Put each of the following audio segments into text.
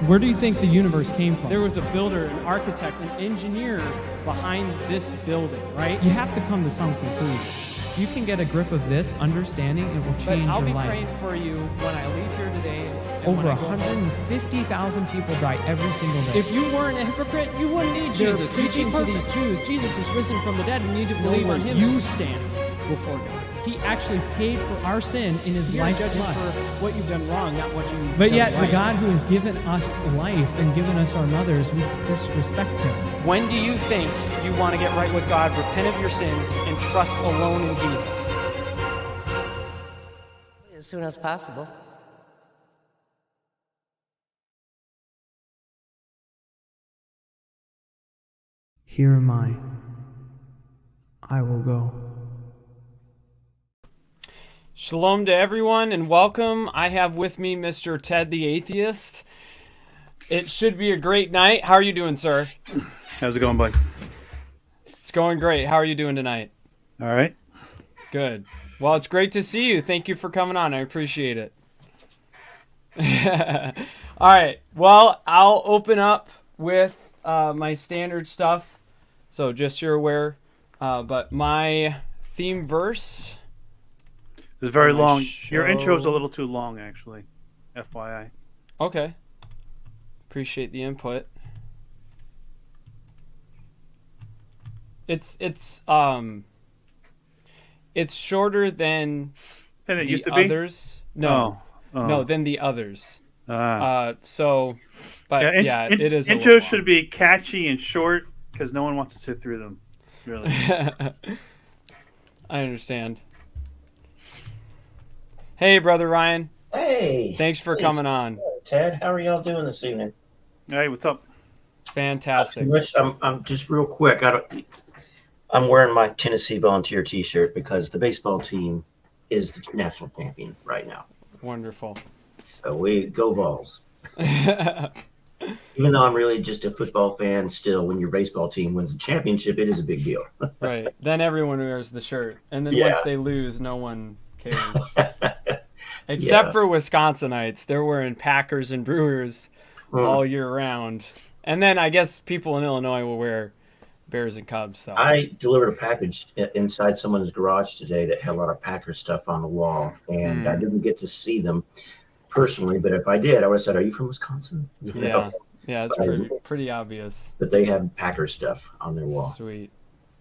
Where do you think the universe came from? There was a builder, an architect, an engineer behind this building, right? You have to come to some conclusion. If you can get a grip of this understanding, it will change I'll your be life. praying for you when I leave here today. And Over when I go home. 150,000 people die every single day. If you weren't a hypocrite, you wouldn't need They're Jesus. preaching You'd be perfect. Jews, Jesus is risen from the dead, and you need to believe on him. You stand before God. He actually paid for our sin in his You're life's judging blood. for what you've done wrong, not what you've But done yet, right. the God who has given us life and given us our mothers, we disrespect him. When do you think you want to get right with God, repent of your sins, and trust alone in Jesus? As soon as possible. Here am I will go. Shalom to everyone and welcome. I have with me Mr. Ted the Atheist. It should be a great night. How are you doing, sir? How's it going, bud? It's going great. How are you doing tonight? All right. Good. Well, it's great to see you. Thank you for coming on. I appreciate it. All right. Well, I'll open up with my standard stuff. So just so you're aware. But my theme verse... It's very long. show. Your intro's a little too long, actually. FYI. Okay. Appreciate the input. It's shorter than Than it the used to be? others. No. Oh. No, than the others. Ah. But it is a Intros little should be catchy and short because no one wants to sit through them. Really. long. I understand. Hey, Brother Ryan. Hey. Thanks for coming on. Ted, how are y'all doing this evening? Hey, what's up? Fantastic. I'm just real quick. I'm wearing my Tennessee Volunteer T-shirt because the baseball team is the national champion right now. Wonderful. So we go Vols. Even though I'm really just a football fan, still, when your baseball team wins the championship, it is a big deal. Right. Then everyone wears the shirt. And then Yeah. once they lose, no one cares. Except for Wisconsinites. They're wearing Packers and Brewers all year round. And then I guess people in Illinois will wear Bears and Cubs. So I delivered a package inside someone's garage today that had a lot of Packer stuff on the wall, and I didn't get to see them personally, but if I did, I would have said, "Are you from Wisconsin?" You know? Yeah, it's pretty obvious. But they had Packer stuff on their wall. Sweet.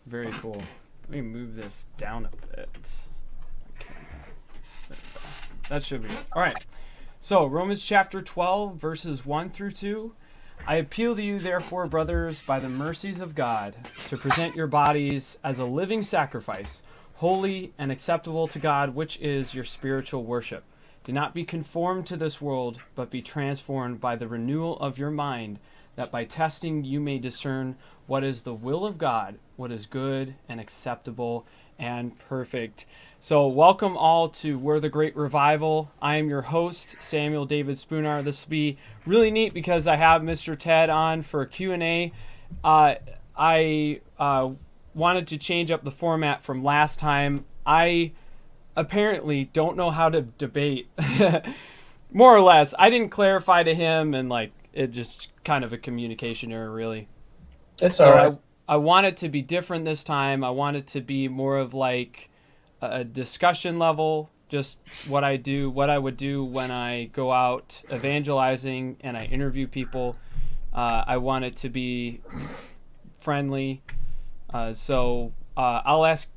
Very cool. Let me move this down a bit. Okay. There we go. That should be it. All right. So, Romans chapter 12, verses 1 through 2. I appeal to you, therefore, brothers, by the mercies of God, to present your bodies as a living sacrifice, holy and acceptable to God, which is your spiritual worship. Do not be conformed to this world, but be transformed by the renewal of your mind, that by testing you may discern what is the will of God, what is good and acceptable and perfect. So welcome all to We're the Great Revival. I am your host, Samuel David Spoonhour. This will be really neat because I have Mr. Ted on for a Q&A. I wanted to change up the format from last time. I apparently don't know how to debate. More or less. I didn't clarify to him, and it just kind of a communication error, really. That's all right. I want it to be different this time. I want it to be more of like a discussion level, just what I would do when I go out evangelizing and I interview people. I want it to be friendly. So I'll ask,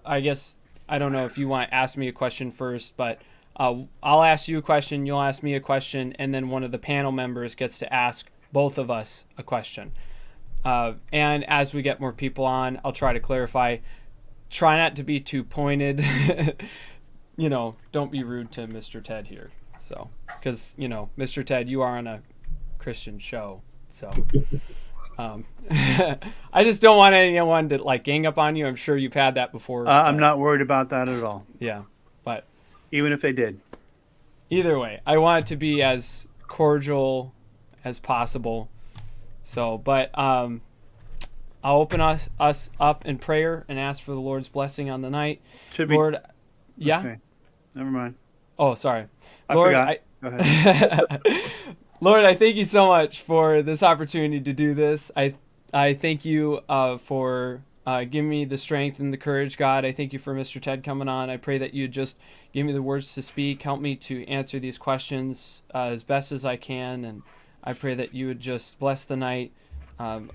I guess, I don't know if you want to ask me a question first, but I'll ask you a question, you'll ask me a question, and then one of the panel members gets to ask both of us a question. And as we get more people on, I'll try to clarify. Try not to be too pointed. Don't be rude to Mr. Ted here. So, because, Mr. Ted, you are on a Christian show. So, I just don't want anyone to gang up on you. I'm sure you've had that before. I'm not worried about that at all. Yeah, but even if they did. Either way, I want it to be as cordial as possible. So, but I'll open us up in prayer and ask for the Lord's blessing on the night. Should be. Lord, yeah? Okay. Never mind. Oh, sorry. I Lord, forgot. Go ahead. Lord, I thank you so much for this opportunity to do this. I thank you for giving me the strength and the courage, God. I thank you for Mr. Ted coming on. I pray that you just give me the words to speak, help me to answer these questions as best as I can, and I pray that you would just bless the night.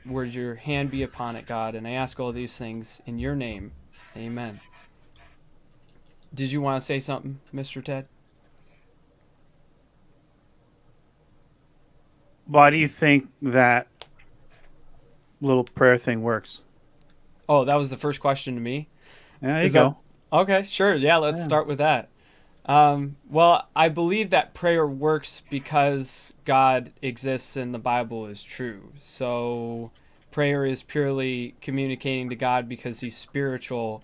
Would your hand be upon it, God? And I ask all these things in your name. Amen. Did you want to say something, Mr. Ted? Why do you think that little prayer thing works? Oh, that was the first question to me. There you go. Okay, sure. Yeah, let's start with that. Well, I believe that prayer works because God exists and the Bible is true. So prayer is purely communicating to God because he's spiritual,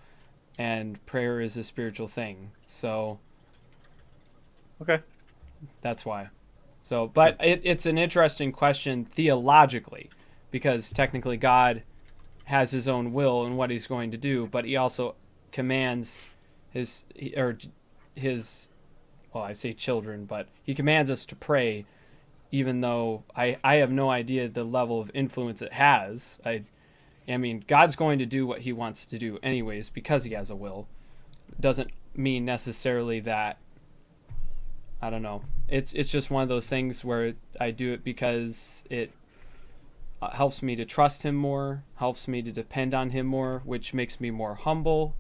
and prayer is a spiritual thing. So Okay. that's why. So, but it's an interesting question theologically, because technically God has his own will and what he's going to do, but he also commands his, well, I say children, but he commands us to pray, even though I have no idea the level of influence it has. I mean, God's going to do what he wants to do anyways because he has a will. Doesn't mean necessarily that, I don't know. It's just one of those things where I do it because it helps me to trust him more, helps me to depend on him more, which makes me more humble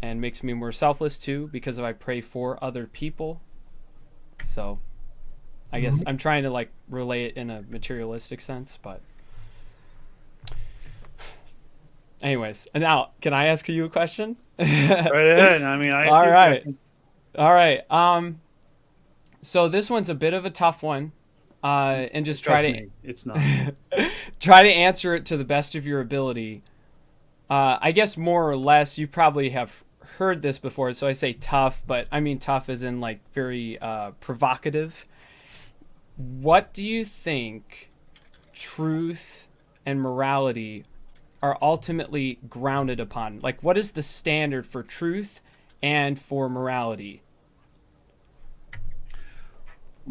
and makes me more selfless too, because if I pray for other people. So I guess I'm trying to like relay it in a materialistic sense, but anyways, now can I ask you a question? Right ahead. I mean, All right. So this one's a bit of a tough one, and just try to it's not. try to answer it to the best of your ability. I guess more or less you probably have heard this before, so I say tough, but I mean tough as in like very provocative. What do you think truth and morality are ultimately grounded upon? Like, what is the standard for truth and for morality?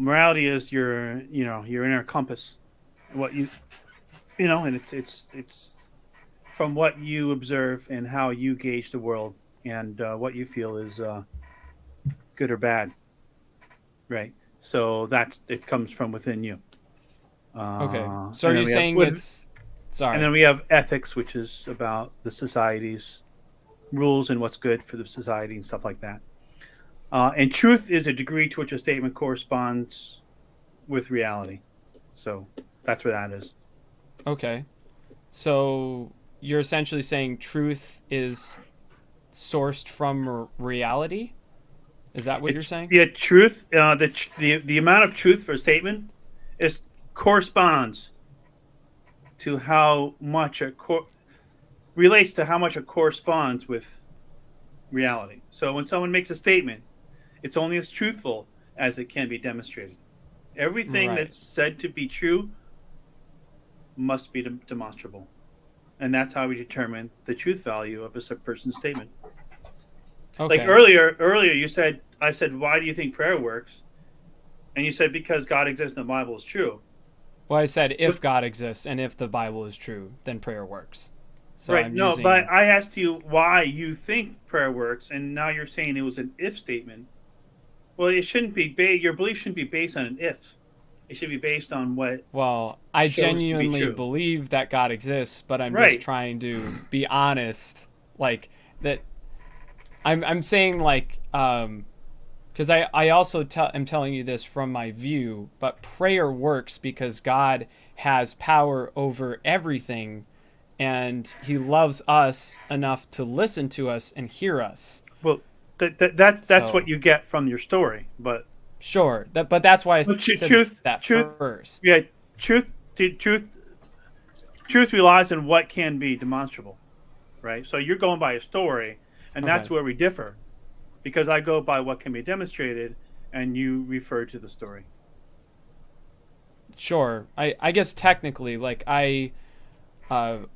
Morality is your inner compass, what you know, and it's from what you observe and how you gauge the world and what you feel is good or bad, right? So it comes from within you. Okay, so are you saying it's sorry? And then we have ethics, which is about the society's rules and what's good for the society and stuff like that. And truth is a degree to which a statement corresponds with reality. So that's what that is. Okay. So you're essentially saying truth is sourced from reality? Is that what you're saying? Yeah, truth. The amount of truth for a statement corresponds to how much relates to how much it corresponds with reality. So when someone makes a statement, it's only as truthful as it can be demonstrated. Everything that's said to be true must be demonstrable. And that's how we determine the truth value of a person's statement. Okay. Like earlier I said, why do you think prayer works? And you said, because God exists and the Bible is true. Well, I said if God exists and if the Bible is true, then prayer works. So right. But I asked you why you think prayer works, and now you're saying it was an if statement. Well, it shouldn't be. Your belief shouldn't be based on an if. It should be based on what. Well, I genuinely believe that God exists, but I'm just trying to be honest. Like that, I'm saying like because I also am telling you this from my view, but prayer works because God has power over everything, and He loves us enough to listen to us and hear us. Well. That's what you get from your story, but sure. But that's why I said truth first. Yeah, truth relies on what can be demonstrable, right? So you're going by a story, and that's where we differ, because I go by what can be demonstrated, and you refer to the story. Sure. I guess technically, like I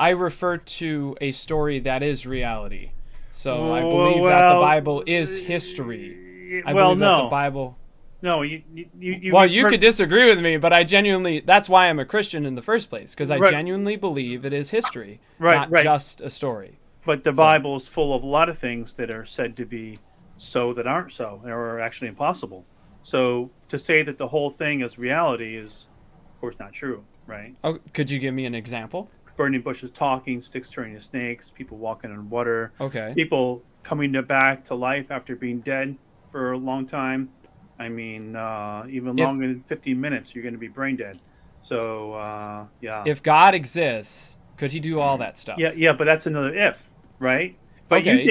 refer to a story that is reality. So I believe that the Bible is history. I believe that the Bible. No, Well, you've you heard- could disagree with me, but I genuinely, that's why I'm a Christian in the first place, because I Right. genuinely believe it is history, Right, not right. just a story. But the Bible is full of a lot of things that are said to be so that aren't so, or are actually impossible. So to say that the whole thing is reality is, of course, not true, right? Oh, could you give me an example? Burning bushes talking, sticks turning to snakes, people walking on water, Okay. people coming back to life after being dead for a long time. I mean, even longer than 15 minutes, you're going to be brain dead. So, yeah. If God exists, could he do all that stuff? Yeah, but that's another if, right? But Okay.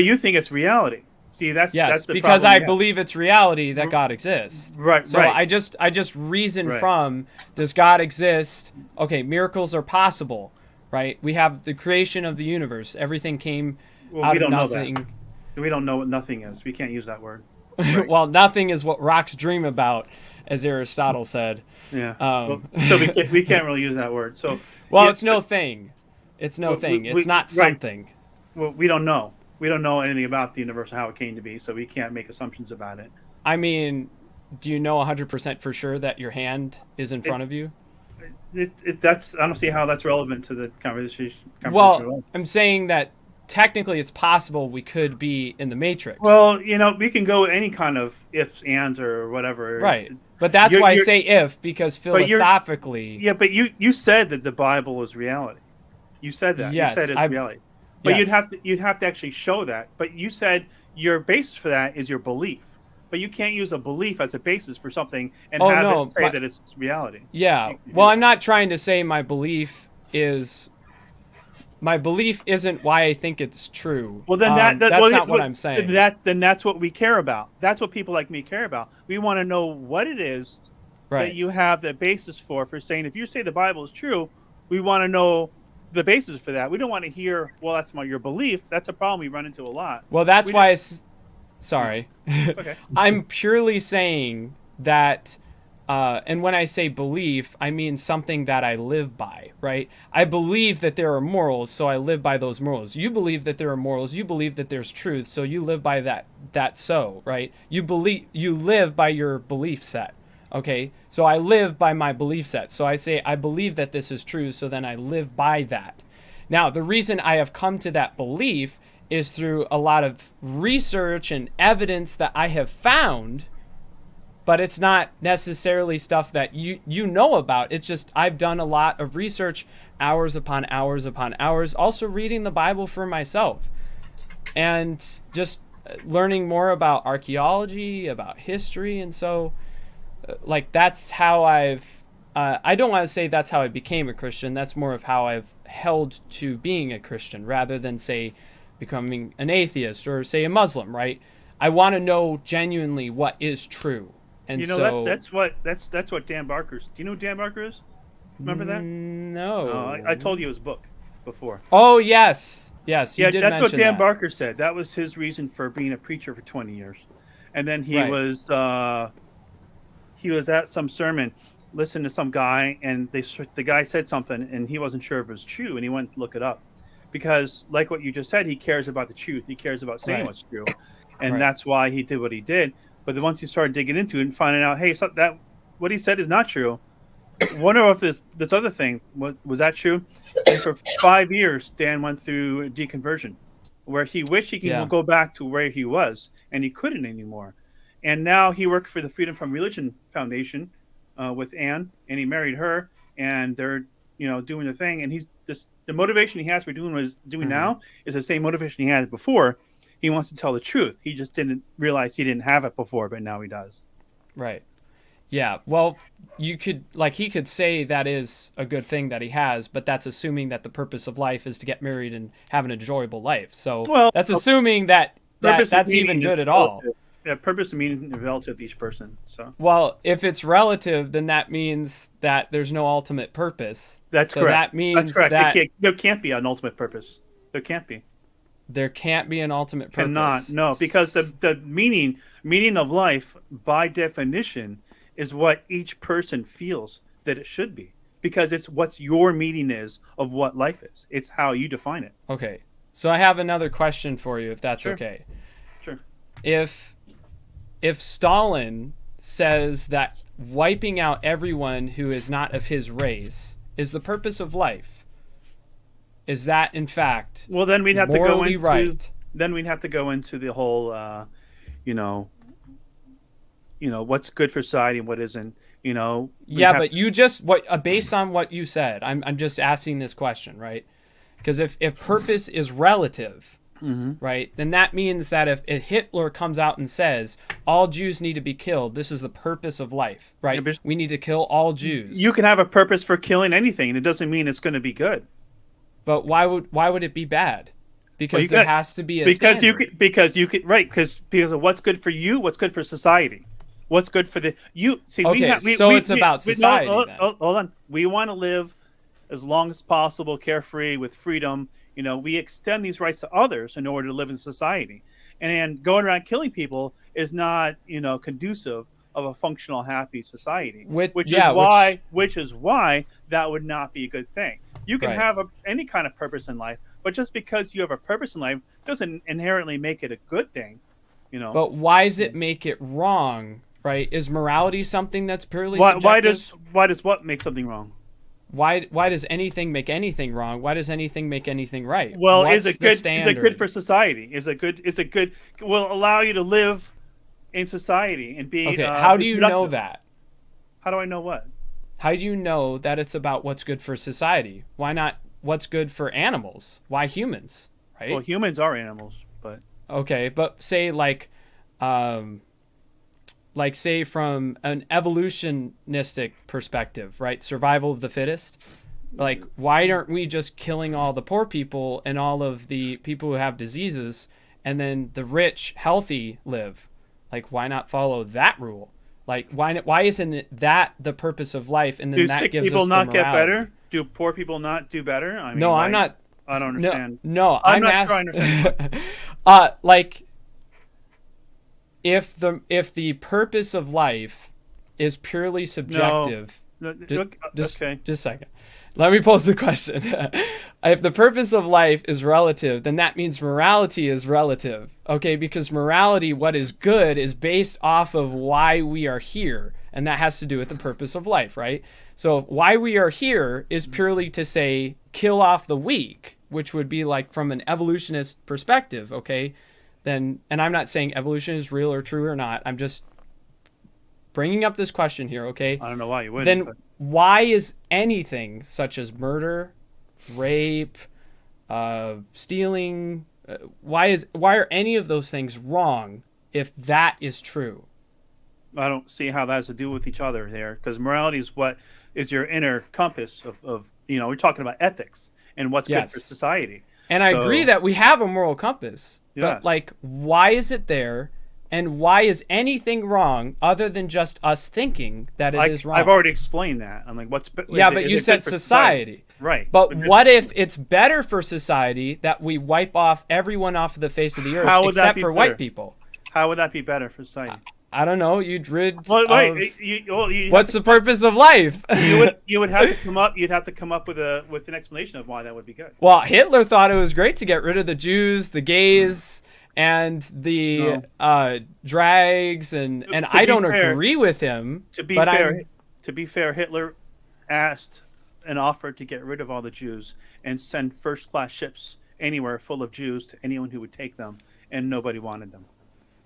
you think it's reality. See, that's Yes, the because problem I we have. believe it's reality that God exists. Right, So right. I just reason Right. from, does God exist? Okay, miracles are possible, right? We have the creation of the universe. Everything came Well, out we of don't know nothing. that. We don't know what nothing is. We can't use that word. Right. Well, nothing is what rocks dream about, as Aristotle said. Yeah. Um, So we can't really use that word. So Well, yeah, it's no thing. It's no Well, thing. we- It's not right. something. well, we don't know. We don't know anything about the universe or how it came to be, so we can't make assumptions about it. I mean, do you know 100% for sure that your hand is in front of you? That's I don't see how that's relevant to the conversation. Well, I'm saying that technically it's possible we could be in the Matrix. Well, we can go any kind of ifs, ands, or whatever. Right. It's- But that's you're- why I you're- say if, because But you're- philosophically. Yeah, but you said that the Bible is reality. You said that. Yes, you said it's I- reality. But yes. you'd have to actually show that. But you said your basis for that is your belief. But you can't use a belief as a basis for something and Oh, have no, it say but- that it's reality. Yeah. You- Well, I'm not trying to say my belief isn't why I think it's true. Well, then that's well, not what I'm saying. Then that's what we care about. That's what people like me care about. We want to know what it is Right. that you have the basis for saying if you say the Bible is true, we want to know the basis for that. We don't want to hear, well, that's your belief. That's a problem we run into a lot. Well, that's We why sorry. Okay. I'm purely saying that, and when I say belief, I mean something that I live by, right? I believe that there are morals, so I live by those morals. You believe that there are morals, you believe that there's truth, so you live by that so, right? You live by your belief set. Okay, so I live by my belief set. So I say, I believe that this is true, so then I live by that. Now, the reason I have come to that belief is through a lot of research and evidence that I have found, but it's not necessarily stuff that you know about. It's just I've done a lot of research, hours upon hours upon hours, also reading the Bible for myself, and just learning more about archaeology, about history, and so that's how I've I don't want to say that's how I became a Christian. That's more of how I've held to being a Christian rather than say becoming an atheist or say a Muslim, right? I want to know genuinely what is true. And so that's what Dan Barker's. Do you know who Dan Barker is? Remember that? No. I told you his book before. Oh, yes. Yes, you Yeah, did that's what mention Dan that. Barker said. That was his reason for being a preacher for 20 years. And then he Right. was at some sermon, listening to some guy, and the guy said something, and he wasn't sure if it was true, and he went to look it up, because like what you just said, he cares about the truth. He cares about saying Right. what's true, and Right. that's why he did what he did. But then once he started digging into it and finding out, hey, that what he said is not true. Wonder if this other thing was that true? And for 5 years, Dan went through deconversion, where he wished he could Yeah. go back to where he was, and he couldn't anymore. And now he worked for the Freedom from Religion Foundation with Anne, and he married her, and they're doing the thing. And the motivation he has for doing what he's doing now is the same motivation he had before. He wants to tell the truth. He just didn't realize he didn't have it before, but now he does. Right. Yeah. Well, he could say that is a good thing that he has, but that's assuming that the purpose of life is to get married and have an enjoyable life. So Well, that's assuming that Purpose of that's even meaning good is at all. relative. Yeah, purpose and meaning is relative to each person. So Well, if it's relative, then that means that there's no ultimate purpose. that's So correct. that means that's correct. that There can't be an ultimate purpose. There can't be. there can't be an ultimate purpose. Cannot. No, because the meaning of life, by definition, is what each person feels that it should be. Because it's what your meaning is of what life is. It's how you define it. Okay. So I have another question for you, if that's Sure. okay. Sure. If Stalin says that wiping out everyone who is not of his race is the purpose of life, is that in fact Well, then we'd have to go morally into right? then we'd have to go into the whole, you know, what's good for society and what isn't. We'd Yeah, have- but you just based on what you said, I'm just asking this question, right? Because if purpose is relative, right, then that means that if Hitler comes out and says all Jews need to be killed, this is the purpose of life, right? Yeah, but- We need to kill all Jews. you can have a purpose for killing anything, and it doesn't mean it's going to be good. But why would it be bad? Because you there got- has to be a Because standard. you could right because of what's good for you, what's good for society, what's good for the you. See, Okay, so it's about society no, then. hold on, we want to live as long as possible, carefree, with freedom. We extend these rights to others in order to live in society, and going around killing people is not conducive of a functional, happy society. Which is why that would not be a good thing. You can Right. have any kind of purpose in life, but just because you have a purpose in life doesn't inherently make it a good thing. But why does it make it wrong? Right? Is morality something that's purely why subjective? does what make something wrong? Why does anything make anything wrong? Why does anything make anything right? Well, What's is it the good? Is it standard? good for society? Is it good? Will allow you to live in society and be. Okay, how do you know productive. that? How do I know what? How do you know that it's about what's good for society? Why not what's good for animals? Why humans? Right? Well, humans are animals, but Okay, but say like say from an evolutionistic perspective, right? Survival of the fittest. Like, why aren't we just killing all the poor people and all of the people who have diseases, and then the rich, healthy live? Like, why not follow that rule? Like, why isn't that the purpose of life? And then do that sick gives people us not the get morality. better? Do poor people not do better? I mean, No, I'm like, not. I don't understand. No, I'm I'm not sure I asking. understand. Like, if the purpose of life is purely subjective, No, just okay. a second. Let me pose the question. If the purpose of life is relative, then that means morality is relative. Okay, because morality, what is good, is based off of why we are here, and that has to do with the purpose of life, right? So why we are here is purely to say kill off the weak, which would be like from an evolutionist perspective, okay? Then, and I'm not saying evolution is real or true or not. I'm just bringing up this question here, okay? I don't know why you wouldn't. Then but- why is anything such as murder, rape, stealing, why are any of those things wrong if that is true? I don't see how that has to do with each other there, because morality is what is your inner compass of we're talking about ethics and what's good for Yes. society. And I So- agree that we have a moral compass, Yes. but like, why is it there? And why is anything wrong other than just us thinking that it is wrong? I've already explained that. I'm like, Yeah, but you said society. Right. But what if it's better for society that we wipe off everyone off the face of the earth How would that except be for better? white people? How would that be better for society? I don't know. You'd rid Well, of... wait. What's the purpose of life? you would have to come up. You'd have to come up with an explanation of why that would be good. Well, Hitler thought it was great to get rid of the Jews, the gays, and the drags, and To I be don't fair- agree with him. To be but fair, Hitler asked and offered to get rid of all the Jews and send first-class ships anywhere full of Jews to anyone who would take them, and nobody wanted them.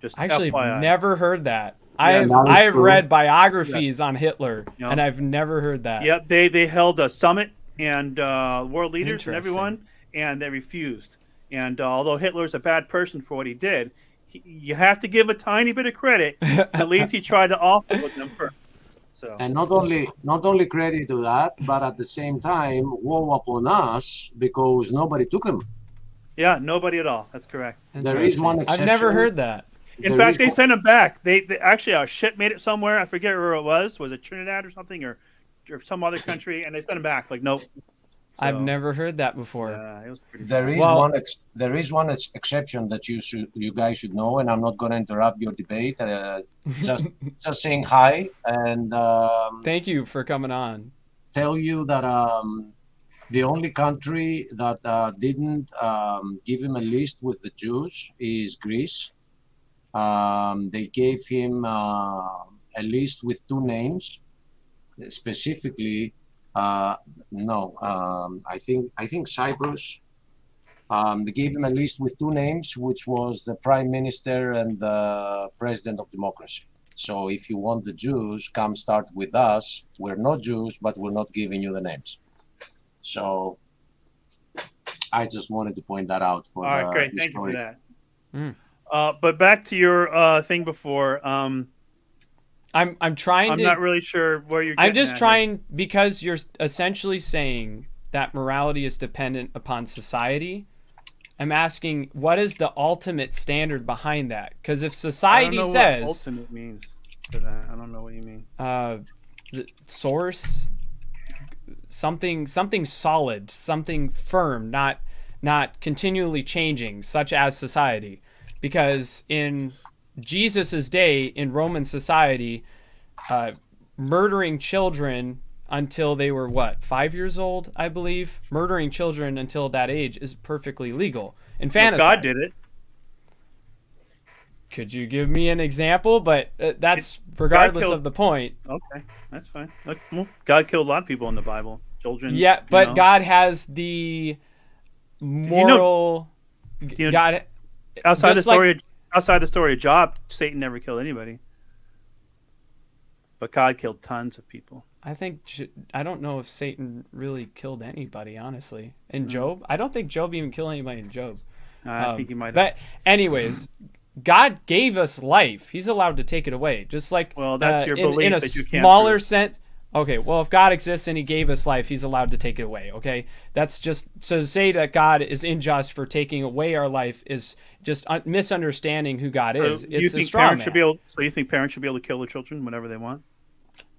Just Actually, FYI. never heard that. Yeah, I've read biographies on Hitler, Yeah. and I've never heard that. Yep, they held a summit and world leaders and Interesting. everyone, and they refused. And although Hitler's a bad person for what he did, you have to give a tiny bit of credit. At least he tried to offer with them first. So And not only credit to that, but at the same time, woe upon us because nobody took them. yeah, nobody at all. That's correct. There is one I've never exception. heard that. In There fact, is they one- sent him back. They actually our ship made it somewhere. I forget where it was. Was it Trinidad or something, or some other country? And they sent him back. Like, nope. I've So, never heard that before. It was pretty. There is Well- there is one exception that you guys should know, and I'm not going to interrupt your debate. Just saying hi and Thank you for coming on. tell you that the only country that didn't give him a list with the Jews is Greece. They gave him a a list with 2 names, specifically. No, I think Cyprus. They gave him a list with 2 names, which was the prime minister and the president of democracy. So if you want the Jews, come start with us. We're not Jews, but we're not giving you the names. So I just wanted to point that out for. All right, great. Thank you for that. Mm. But back to your thing before. I'm trying I'm to. not really sure where you're. Getting I'm just at trying because you're essentially saying that morality is dependent upon society. I'm asking, what is the ultimate standard behind that? Because if society I don't know says what ultimate means for that, I don't know what you mean. The source, something solid, something firm, not continually changing, such as society. Because in Jesus's day in Roman society, murdering children until they were 5 years old, I believe. Murdering children until that age is perfectly legal. Infanticide. God did it. Could you give me an example? But that's regardless of the point. Okay, that's fine. Look, well, God killed a lot of people in the Bible. Children. Yeah, but God has the moral. God. Outside the story of Job, Satan never killed anybody. But God killed tons of people. I don't know if Satan really killed anybody, honestly. In Job, I don't think Job even killed anybody in Job. I think he might have. But anyways, God gave us life. He's allowed to take it away, just like that's your belief in a that you can't smaller prove. sense. Okay, well, if God exists and He gave us life, He's allowed to take it away. Okay, that's just so to say that God is unjust for taking away our life is just misunderstanding who God is. It's a straw man. So you think parents should be able to kill their children whenever they want?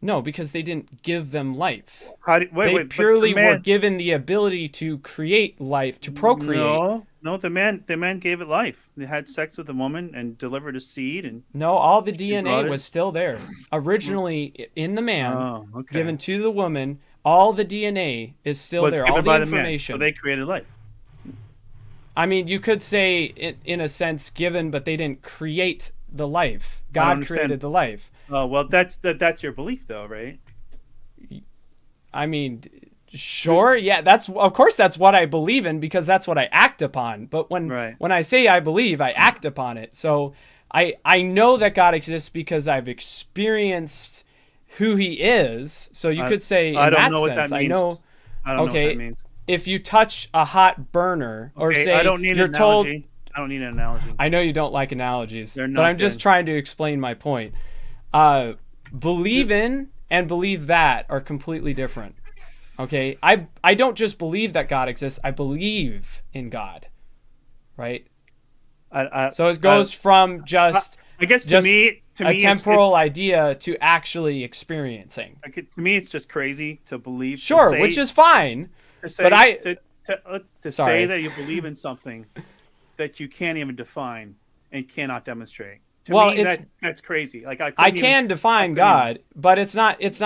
No, because they didn't give them life. They purely were given the ability to create life, to procreate. No, the man gave it life. They had sex with a woman and delivered a seed, and no, all the DNA was still there. Originally in the man, given to the woman, all the DNA is still there. All the information. So they created life. I mean, you could say in a sense given, but they didn't create the life. God created the life. Oh well, that's your belief, though, right? I mean, sure, yeah. Of course that's what I believe in because that's what I act upon. But when I say I believe, I act upon it. So I know that God exists because I've experienced who He is. So you could say in that sense, I know. I don't know what that means. If you touch a hot burner, or say I don't need you're an told. Analogy. I don't need an analogy. I know you don't like analogies, They're not but I'm good. just trying to explain my point. Believe in and believe that are completely different. Okay, I don't just believe that God exists. I believe in God, right? So it goes from just I guess to me a temporal idea to actually experiencing. To me, it's just crazy to believe. Sure, which is fine. To say that you believe in something that you can't even define and cannot demonstrate. To me, that's crazy. Like I can define God, but it's not. It's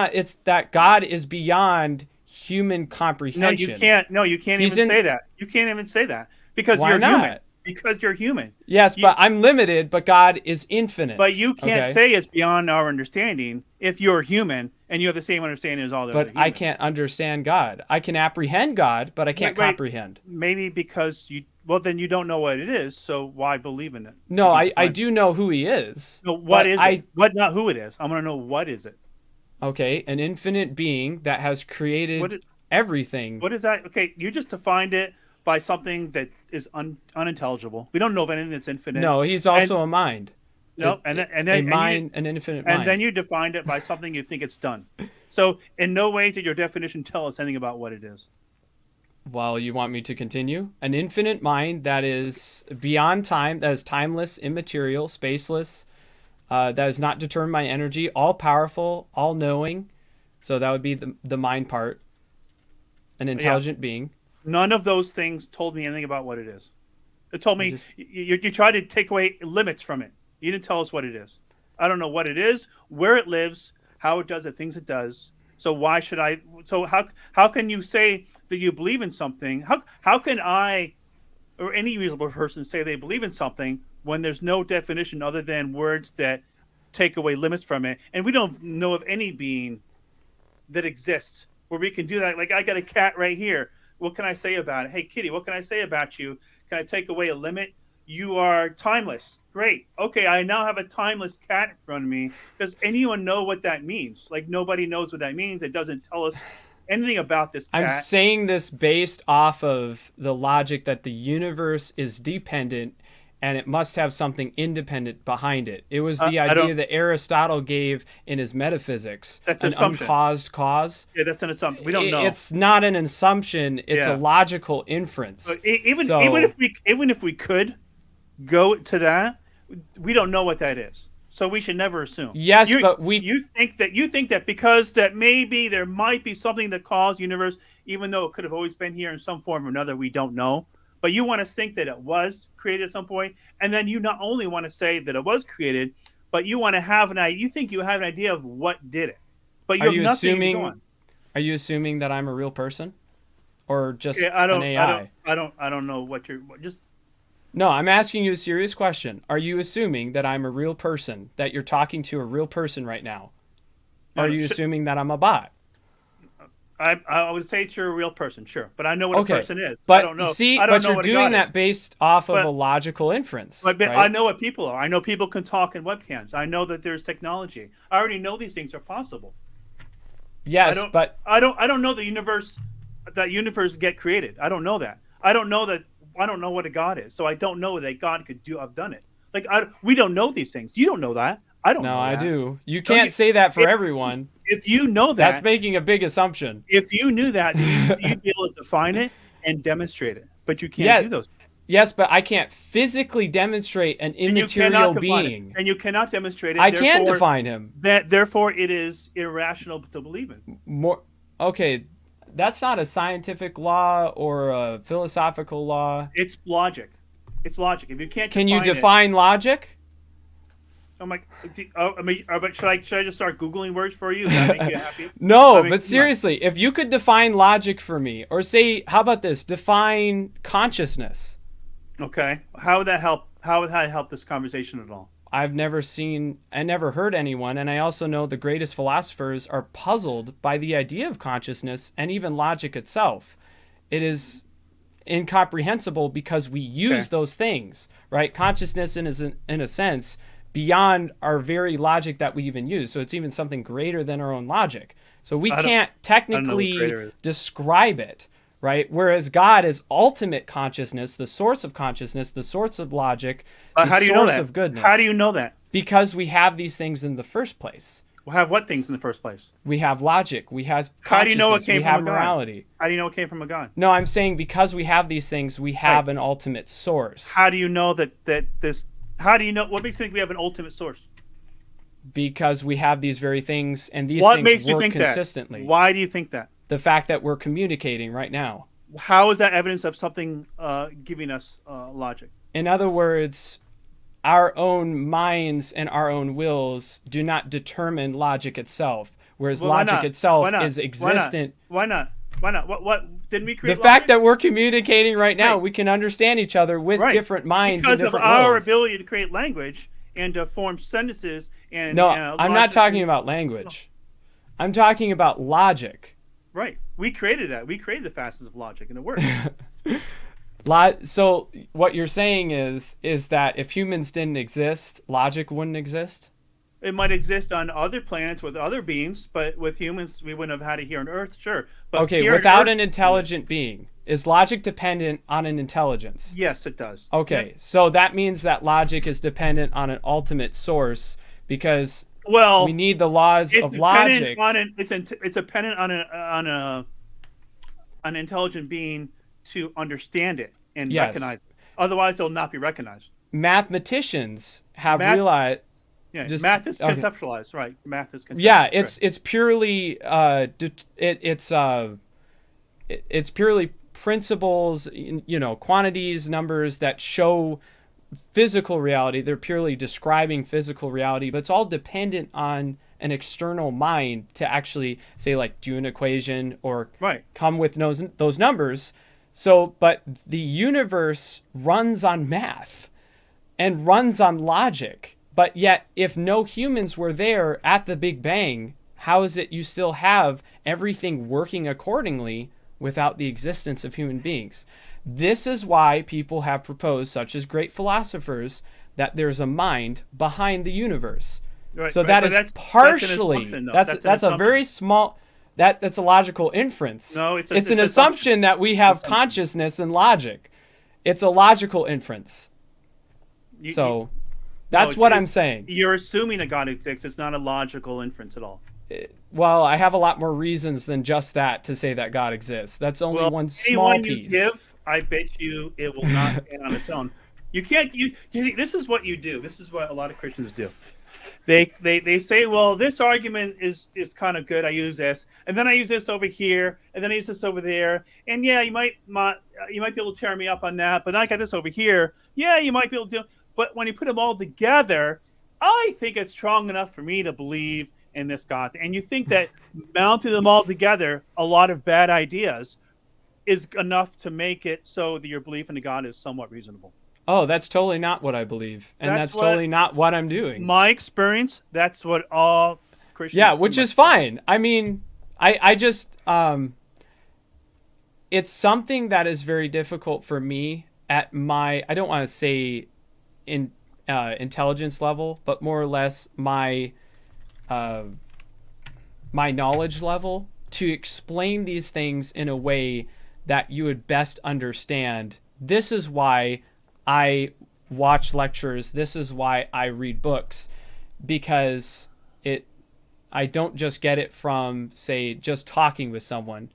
that God is beyond human comprehension. No, you can't even say that. You can't even say that because Why you're not? human. Because you're human. Yes, but I'm limited. But God is infinite. But you can't say it's beyond our understanding if you're human and you have the same understanding as all the other humans. But I can't understand God. I can apprehend God, but I can't comprehend. Maybe because then you don't know what it is. So why believe in it? No, I do know who He is. No, what is it? What, not who it is. I want to know what is it. Okay, an infinite being that has created everything. What is that? Okay, you just defined it by something that is unintelligible. We don't know of anything that's infinite. No, He's also a mind. No, an infinite mind. And then you defined it by something you think it's done. So in no way did your definition tell us anything about what it is. Well, you want me to continue? An infinite mind that is beyond time, that is timeless, immaterial, spaceless, that is not determined by energy, all-powerful, all-knowing. So that would be the mind part. An intelligent being. None of those things told me anything about what it is. It told me you tried to take away limits from it. You didn't tell us what it is. I don't know what it is, where it lives, how it does the things it does. So why should I? So how can you say that you believe in something? How can I, or any reasonable person, say they believe in something when there's no definition other than words that take away limits from it, and we don't know of any being that exists where we can do that. Like, I got a cat right here. What can I say about it? Hey, kitty, what can I say about you? Can I take away a limit? You are timeless. Great. Okay, I now have a timeless cat in front of me. Does anyone know what that means? Like, nobody knows what that means. It doesn't tell us anything about this cat. I'm saying this based off of the logic that the universe is dependent and it must have something independent behind it. It was the idea that Aristotle gave in his metaphysics. That's an assumption. Uncaused cause. Yeah, that's an assumption. We don't know. It's not an assumption. It's a logical inference. Even if we could go to that, we don't know what that is. So we should never assume. Yes, you think that because that maybe there might be something that caused the universe, even though it could have always been here in some form or another, we don't know. But you want to think that it was created at some point, and then you not only want to say that it was created, but you want to have an idea. You think you have an idea of what did it, but you have nothing to go on. Are you assuming that I'm a real person, or just an AI? I don't know what you're just. No, I'm asking you a serious question. Are you assuming that I'm a real person, that you're talking to a real person right now? Or are you assuming that I'm a bot? I would say you're a real person, sure, but I know what a person is. But I don't know. See, I don't but know you're what doing that based off of a logical inference. But right? I know what people are. I know people can talk in webcams. I know that there's technology. I already know these things are possible. Yes, but I don't know the universe. That universe get created. I don't know that. I don't know that. I don't know what a God is, so I don't know that God could have done it. Like we don't know these things. You don't know that. I don't know that. No, I do. You can't say that for everyone. If you know that, that's making a big assumption. If you knew that, you'd be able to define it and demonstrate it. But you can't do those. Yes, but I can't physically demonstrate an immaterial being. And you cannot demonstrate it. I can define him. Therefore, it is irrational to believe in. Okay, that's not a scientific law or a philosophical law. It's logic. It's logic. If you can't, can you define logic? I'm like, but should I just start Googling words for you? Does that make you happy? No, but seriously, if you could define logic for me, or say, how about this? Define consciousness. Okay. How would that help? How would that help this conversation at all? I never heard anyone, and I also know the greatest philosophers are puzzled by the idea of consciousness and even logic itself. It is incomprehensible because we use those things, right? Consciousness is in a sense beyond our very logic that we even use. So it's even something greater than our own logic. So we can't technically describe it, right? Whereas God is ultimate consciousness, the source of consciousness, the source of logic, the source of goodness. How do you know that? Because we have these things in the first place. We'll have what things in the first place? We have logic. We have consciousness. How do you know it came we from have a God? Morality. How do you know it came from a God? No, I'm saying because we have these things, we have an ultimate source. How do you know that this? How do you know? What makes you think we have an ultimate source? Because we have these very things, and these what things makes you work think consistently. That? Why do you think that? The fact that we're communicating right now. How is that evidence of something giving us logic? In other words, our own minds and our own wills do not determine logic itself, whereas logic itself is existent. Why not? What didn't we create? The fact that we're communicating right now, we can understand each other with different minds and different wills. Because of our ability to create language and to form sentences and I'm not talking about language. I'm talking about logic. Right. We created that. We created the facets of logic, and it worked. So what you're saying is that if humans didn't exist, logic wouldn't exist? It might exist on other planets with other beings, but with humans, we wouldn't have had it here on Earth, sure. But okay, without an intelligent being, is logic dependent on an intelligence? Yes, it does. Okay, so that means that logic is dependent on an ultimate source because we need the laws of logic. It's dependent on an intelligent being to understand it and recognize it. Otherwise, it'll not be recognized. Mathematicians have realized. Yeah, math is conceptualized, right? Math is conceptualized. Yeah, it's purely it's purely principles, quantities, numbers that show physical reality. They're purely describing physical reality, but it's all dependent on an external mind to actually say, like, do an equation or come with those numbers. So, but the universe runs on math and runs on logic. But yet, if no humans were there at the Big Bang, how is it you still have everything working accordingly without the existence of human beings? This is why people have proposed, such as great philosophers, that there's a mind behind the universe. Right, So right, that but is that's partially, an assumption, though. that's an a very small, that's a logical inference. No, it's an assumption that we have consciousness and logic. It's a logical inference. So that's what I'm saying. You're assuming a God exists. It's not a logical inference at all. Well, I have a lot more reasons than just that to say that God exists. That's only one small piece. I bet you it will not stand on its own. You can't. This is what you do. This is what a lot of Christians do. They say, well, this argument is kind of good. I use this, and then I use this over here, and then I use this over there, and yeah, you might be able to tear me up on that, but I got this over here. Yeah, you might be able to. But when you put them all together, I think it's strong enough for me to believe in this God. And you think that mounting them all together, a lot of bad ideas, is enough to make it so that your belief in the God is somewhat reasonable. Oh, that's totally not what I believe. And that's totally not what I'm doing. My experience, that's what all Christians... Yeah, which is fine. I mean, I just... it's something that is very difficult for me at my... I don't want to say intelligence level, but more or less my knowledge level to explain these things in a way that you would best understand. This is why I watch lectures. This is why I read books, because I don't just get it from, say, just talking with someone,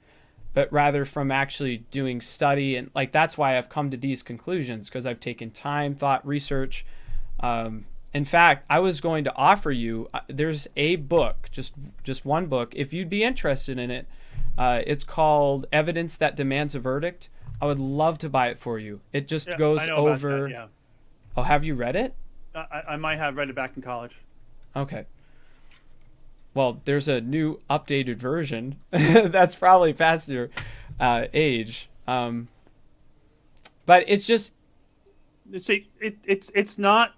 but rather from actually doing study. And like, that's why I've come to these conclusions, because I've taken time, thought, research. In fact, I was going to offer you, there's a book, just one book, if you'd be interested in it. It's called Evidence That Demands a Verdict. I would love to buy it for you. It just goes over... That, yeah. Oh, have you read it? I might have read it back in college. Okay. Well, there's a new updated version that's probably past your age. But it's just... See, it's not...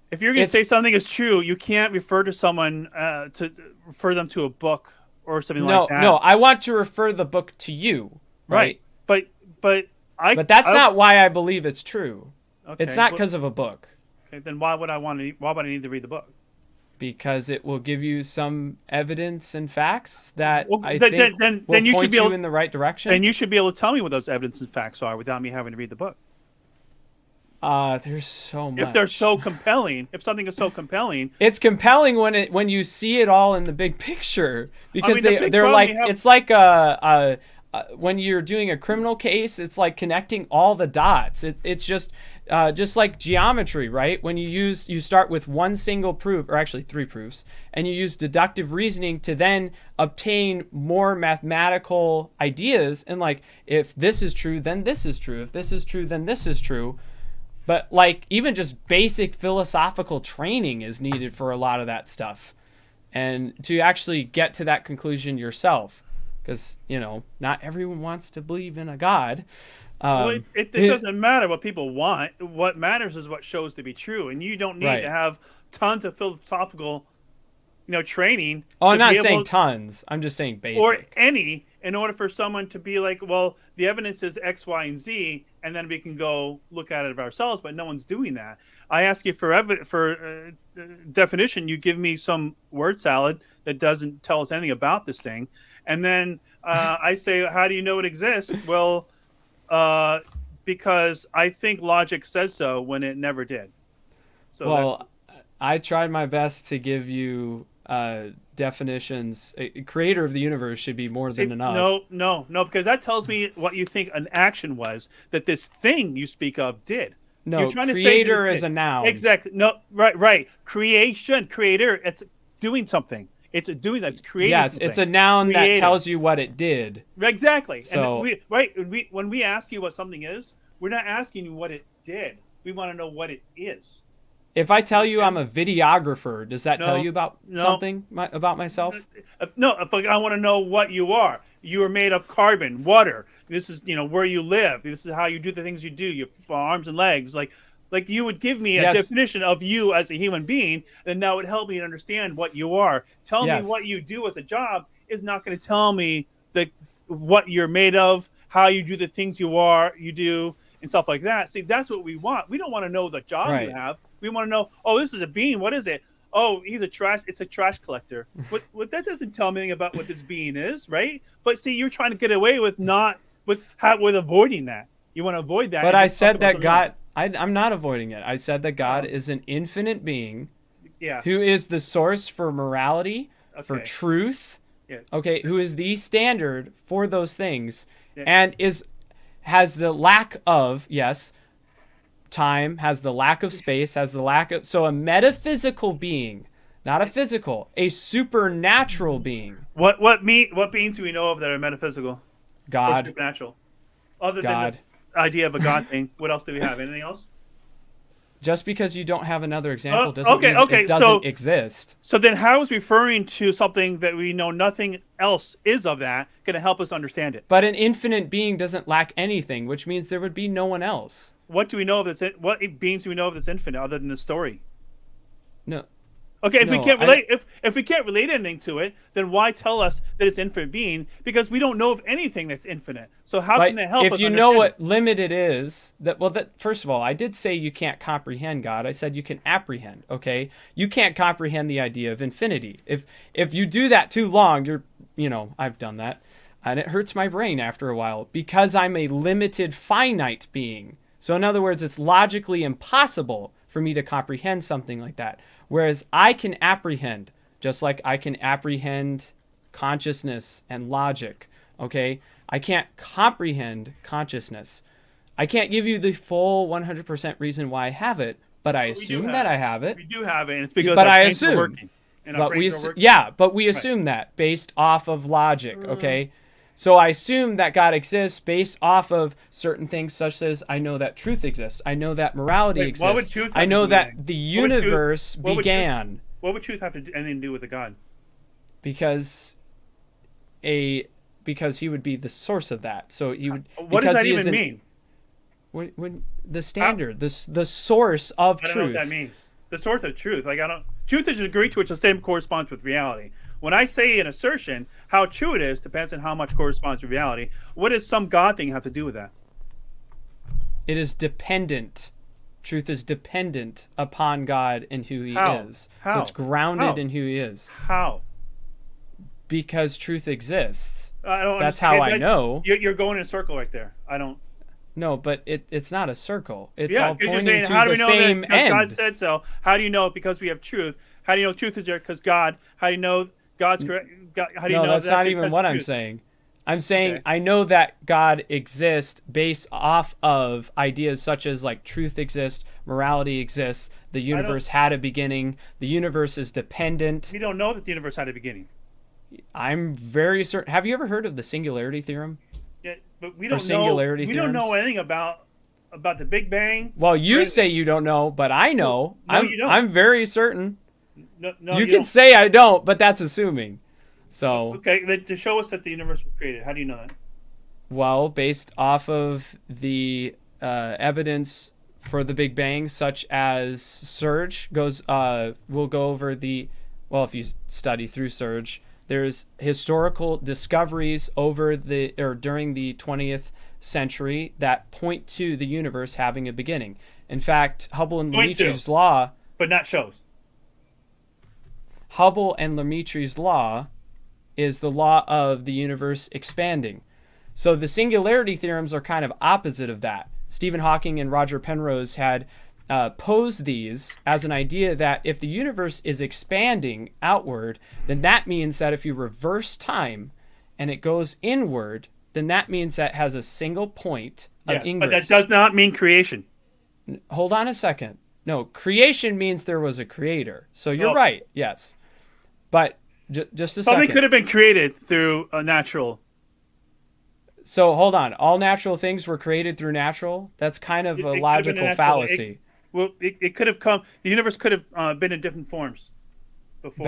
If you're going to say something is true, you can't refer to someone to refer them to a book or something like that. No, I want to refer the book to you. Right. But that's not why I believe it's true. Okay, it's not because of a book. Okay, then why would I need to read the book? Because it will give you some evidence and facts that will you point you in the right direction. Then you should be able to tell me what those evidence and facts are without me having to read the book. There's so much. If they're so compelling, if something is so compelling, it's compelling when you see it all in the big picture, because they're like it's like when you're doing a criminal case, it's like connecting all the dots. It's just like geometry, right? When you start with one single proof, or actually three proofs, and you use deductive reasoning to then obtain more mathematical ideas, and like, if this is true, then this is true. If this is true, then this is true. But like, even just basic philosophical training is needed for a lot of that stuff, and to actually get to that conclusion yourself, because not everyone wants to believe in a God. Well, it doesn't matter what people want. What matters is what shows to be true, and you don't need to have tons of philosophical, training. Oh, I'm not saying tons. I'm just saying basic. Or any, in order for someone to be like, well, the evidence is X, Y, and Z, and then we can go look at it ourselves. But no one's doing that. I ask you for definition. You give me some word salad that doesn't tell us anything about this thing, and then I say, how do you know it exists? Well, because I think logic says so when it never did. So I tried my best to give you definitions. A creator of the universe should be more than enough. No, because that tells me what you think an action was that this thing you speak of did. No, you're trying creator to say is a noun. Exactly. No, right. Creator, it's doing something. It's doing that's creating. Yes, something. It's a noun that tells you what it did. Exactly. So, and when we ask you what something is, we're not asking you what it did. We want to know what it is. If I tell you I'm a videographer, does that tell you about something about myself? No, if I want to know what you are. You are made of carbon, water. This is where you live. This is how you do the things you do. Your arms and legs. Like, Like you would give me a Yes. definition of you as a human being, then that would help me understand what you are. Tell Yes. me what you do as a job is not going to tell me what you're made of, how you do the things you do, and stuff like that. See, that's what we want. We don't want to know the job Right. you have. We want to know, oh, this is a being. What is it? Oh, it's a trash collector. What that doesn't tell me anything about what this being is, right? But see, you're trying to get away with avoiding that. You want to avoid that. But and I just talk said about that something God. else. I'm not avoiding it. I said that God is an infinite being Yeah. who is the source for morality, for Okay. truth. Yeah. Okay, who is the standard for those things, Yeah. and has the lack of time, has the lack of space, has the lack of a metaphysical being, not a physical, a supernatural being. What beings do we know of that are metaphysical or God, supernatural? Other than God. this idea of a God thing, what else do we have? Anything else? Just because you don't have another example doesn't okay, mean okay, it doesn't so- exist. So then, how is referring to something that we know nothing else is of that going to help us understand it? But an infinite being doesn't lack anything, which means there would be no one else. What do we know of what beings do we know of that's infinite other than the story? No. Okay, if we No, can't relate, if we can't relate anything to it, then why tell us that it's infinite being? Because we don't know of anything that's infinite. So how But can that help us? if you know understand what limited is, first of all, I did say you can't comprehend God. I said you can apprehend. Okay, you can't comprehend the idea of infinity. If you do that too long, I've done that, and it hurts my brain after a while because I'm a limited, finite being. So in other words, it's logically impossible for me to comprehend something like that. Whereas I can apprehend, just like I can apprehend consciousness and logic. Okay, I can't comprehend consciousness. I can't give you the full 100% reason why I have it, but I But we do assume have that it. I have it. We do have it, and it's because But our I brains are assume. working. And our But brains are working. but we assume that based off of logic. Okay, so I assume that God exists based off of certain things, such as I know that truth exists. I know that morality Wait, exists. what would truth have I to know do with that anything? the What would truth- universe what would truth- began What would truth have anything to do with a God? because he would be the source of that. So he would. What does because that he is even an- mean? When the standard, the source of I don't truth. know what that means. The source of truth. Truth is a degree to which a statement corresponds with reality. When I say an assertion, how true it is depends on how much corresponds to reality. What does some God thing have to do with that? It is dependent. Truth is dependent upon God and who He How? is. How? So it's grounded How? in who He is. How? Because truth exists. I don't That's understand. how I know. You're going in a circle right there. I don't. No, but it's not a circle. It's Yeah, all because you're pointing saying, to how do the we know same that? Because end. God said so. How do you know it? Because we have truth. How do you know truth is there? Because God. How do you know God's correct? How do you No, know that's that not because even what I'm truth? saying. I'm saying Okay. I know that God exists based off of ideas such as like truth exists, morality exists, the universe had a beginning, the universe is dependent. We don't know that the universe had a beginning. I'm very certain. Have you ever heard of the singularity theorem? Yeah, but we Or don't singularity know. We don't know theorems? anything about the Big Bang. Well, you Really? say you don't know, but I know. No, you don't. I'm very certain. No, you can don't. say I don't, but that's assuming. So, Okay, to show us that the universe was created. How do you know that? well, based off of the evidence for the Big Bang, such as Surge we'll go over if you study through Surge, there's historical discoveries during the 20th century that point to the universe having a beginning. In fact, Hubble and Point to. Lemaitre's law. But not shows. Hubble and Lemaitre's law is the law of the universe expanding. So the singularity theorems are kind of opposite of that. Stephen Hawking and Roger Penrose had posed these as an idea that if the universe is expanding outward, then that means that if you reverse time and it goes inward, then that means that has a single point of ingress. But that does not mean creation. Hold on a second. No, creation means there was a creator. So you're Oh. right, yes. But just a Something second. could have been created through a natural. So hold on. All natural things were created through natural? That's kind of It a could have been logical natural. fallacy. It could have come. The universe could have been in different forms before.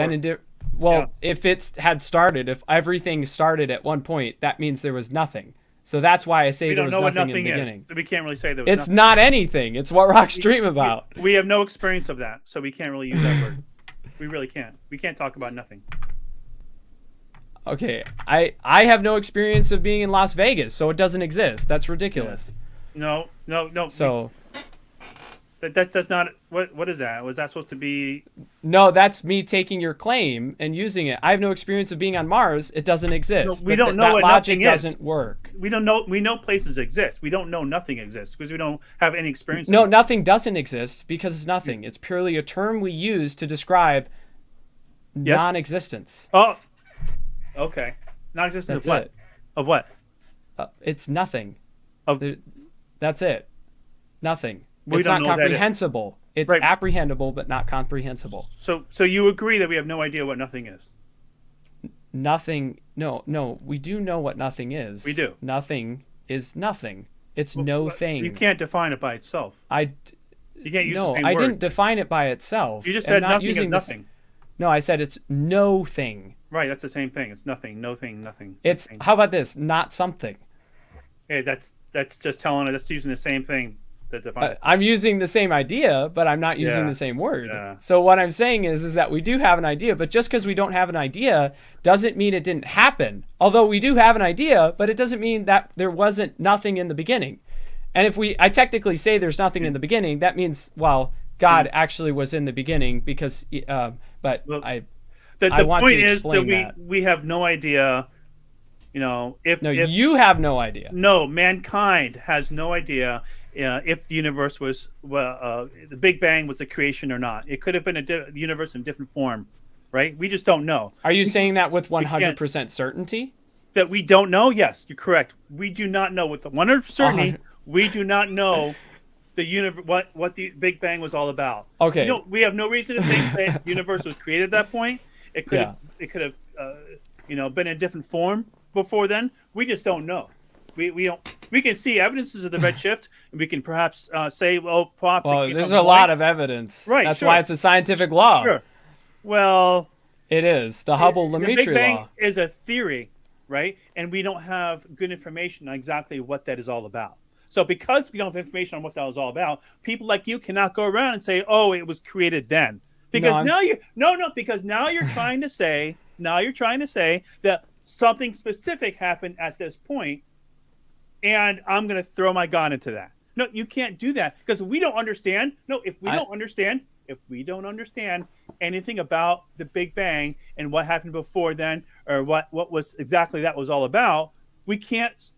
If it had started, if everything started at one point, that means there was nothing. So that's why I say We there don't was know what nothing in nothing the is. beginning. So we can't really say there was It's nothing. not anything. It's what rocks dream about. We have no experience of that, so we can't really use that word. We really can't. We can't talk about nothing. Okay, I have no experience of being in Las Vegas, so it doesn't exist. That's ridiculous. No. So That does not. What is that? Was that supposed to be? no, that's me taking your claim and using it. I have no experience of being on Mars. It doesn't exist. No, we But don't know that what logic nothing is. doesn't work. We don't know. We know places exist. We don't know nothing exists because we don't have any experience. No, of it. nothing doesn't exist because it's nothing. It's purely a term we use to describe Yes. non-existence. Oh, okay. Non-existence That's of what? it. Of what? It's nothing. Of That's it. Nothing. We It's don't not know what that is. comprehensible. It's Right. apprehendable, but not comprehensible. So you agree that we have no idea what nothing is? Nothing. No. We do know what nothing is. We do. Nothing is nothing. It's no But thing. You can't define it by itself. I You can't use the no. same I word. didn't define it by itself. You just I'm said not nothing is using nothing. No, I said it's no thing. Right. That's the same thing. It's nothing. No thing. Nothing. It's Same. how about this? Not something. Hey, that's just telling it. That's using the same thing to define. I'm using the same idea, but I'm not using Yeah. the same word. Yeah. So what I'm saying is that we do have an idea, but just because we don't have an idea doesn't mean it didn't happen. Although we do have an idea, but it doesn't mean that there wasn't nothing in the beginning. And if I technically say there's nothing in the beginning, that means, well, God actually was in the beginning because, but Well, I The want point to is that explain we have no idea. You know, if you have no idea. no, mankind has no idea if the universe was the Big Bang was a creation or not. It could have been a universe in a different form, right? We just don't know. Are you saying that with can't- 100% certainty? That we don't know? Yes, you're correct. We do not know with 100% certainty. 100 We do not know the universe what the Big Bang was all about. Okay. We have no reason to think that the universe was created at that point. It could Yeah. have been in a different form before then. We just don't know. We don't. We can see evidences of the redshift, and we can perhaps say, well, perhaps. Well, there's a lot of evidence. Right, That's sure. why it's a scientific law. Sure. Well, It is. The Hubble the Big Lemaitre Bang law. is a theory, right? And we don't have good information on exactly what that is all about. So because we don't have information on what that was all about, people like you cannot go around and say, "Oh, it was created then," because because now you're trying to say that something specific happened at this point, and I'm going to throw my God into that. No, you can't do that because we don't understand. No, if we don't understand anything about the Big Bang and what happened before then, or what was exactly that was all about, we can't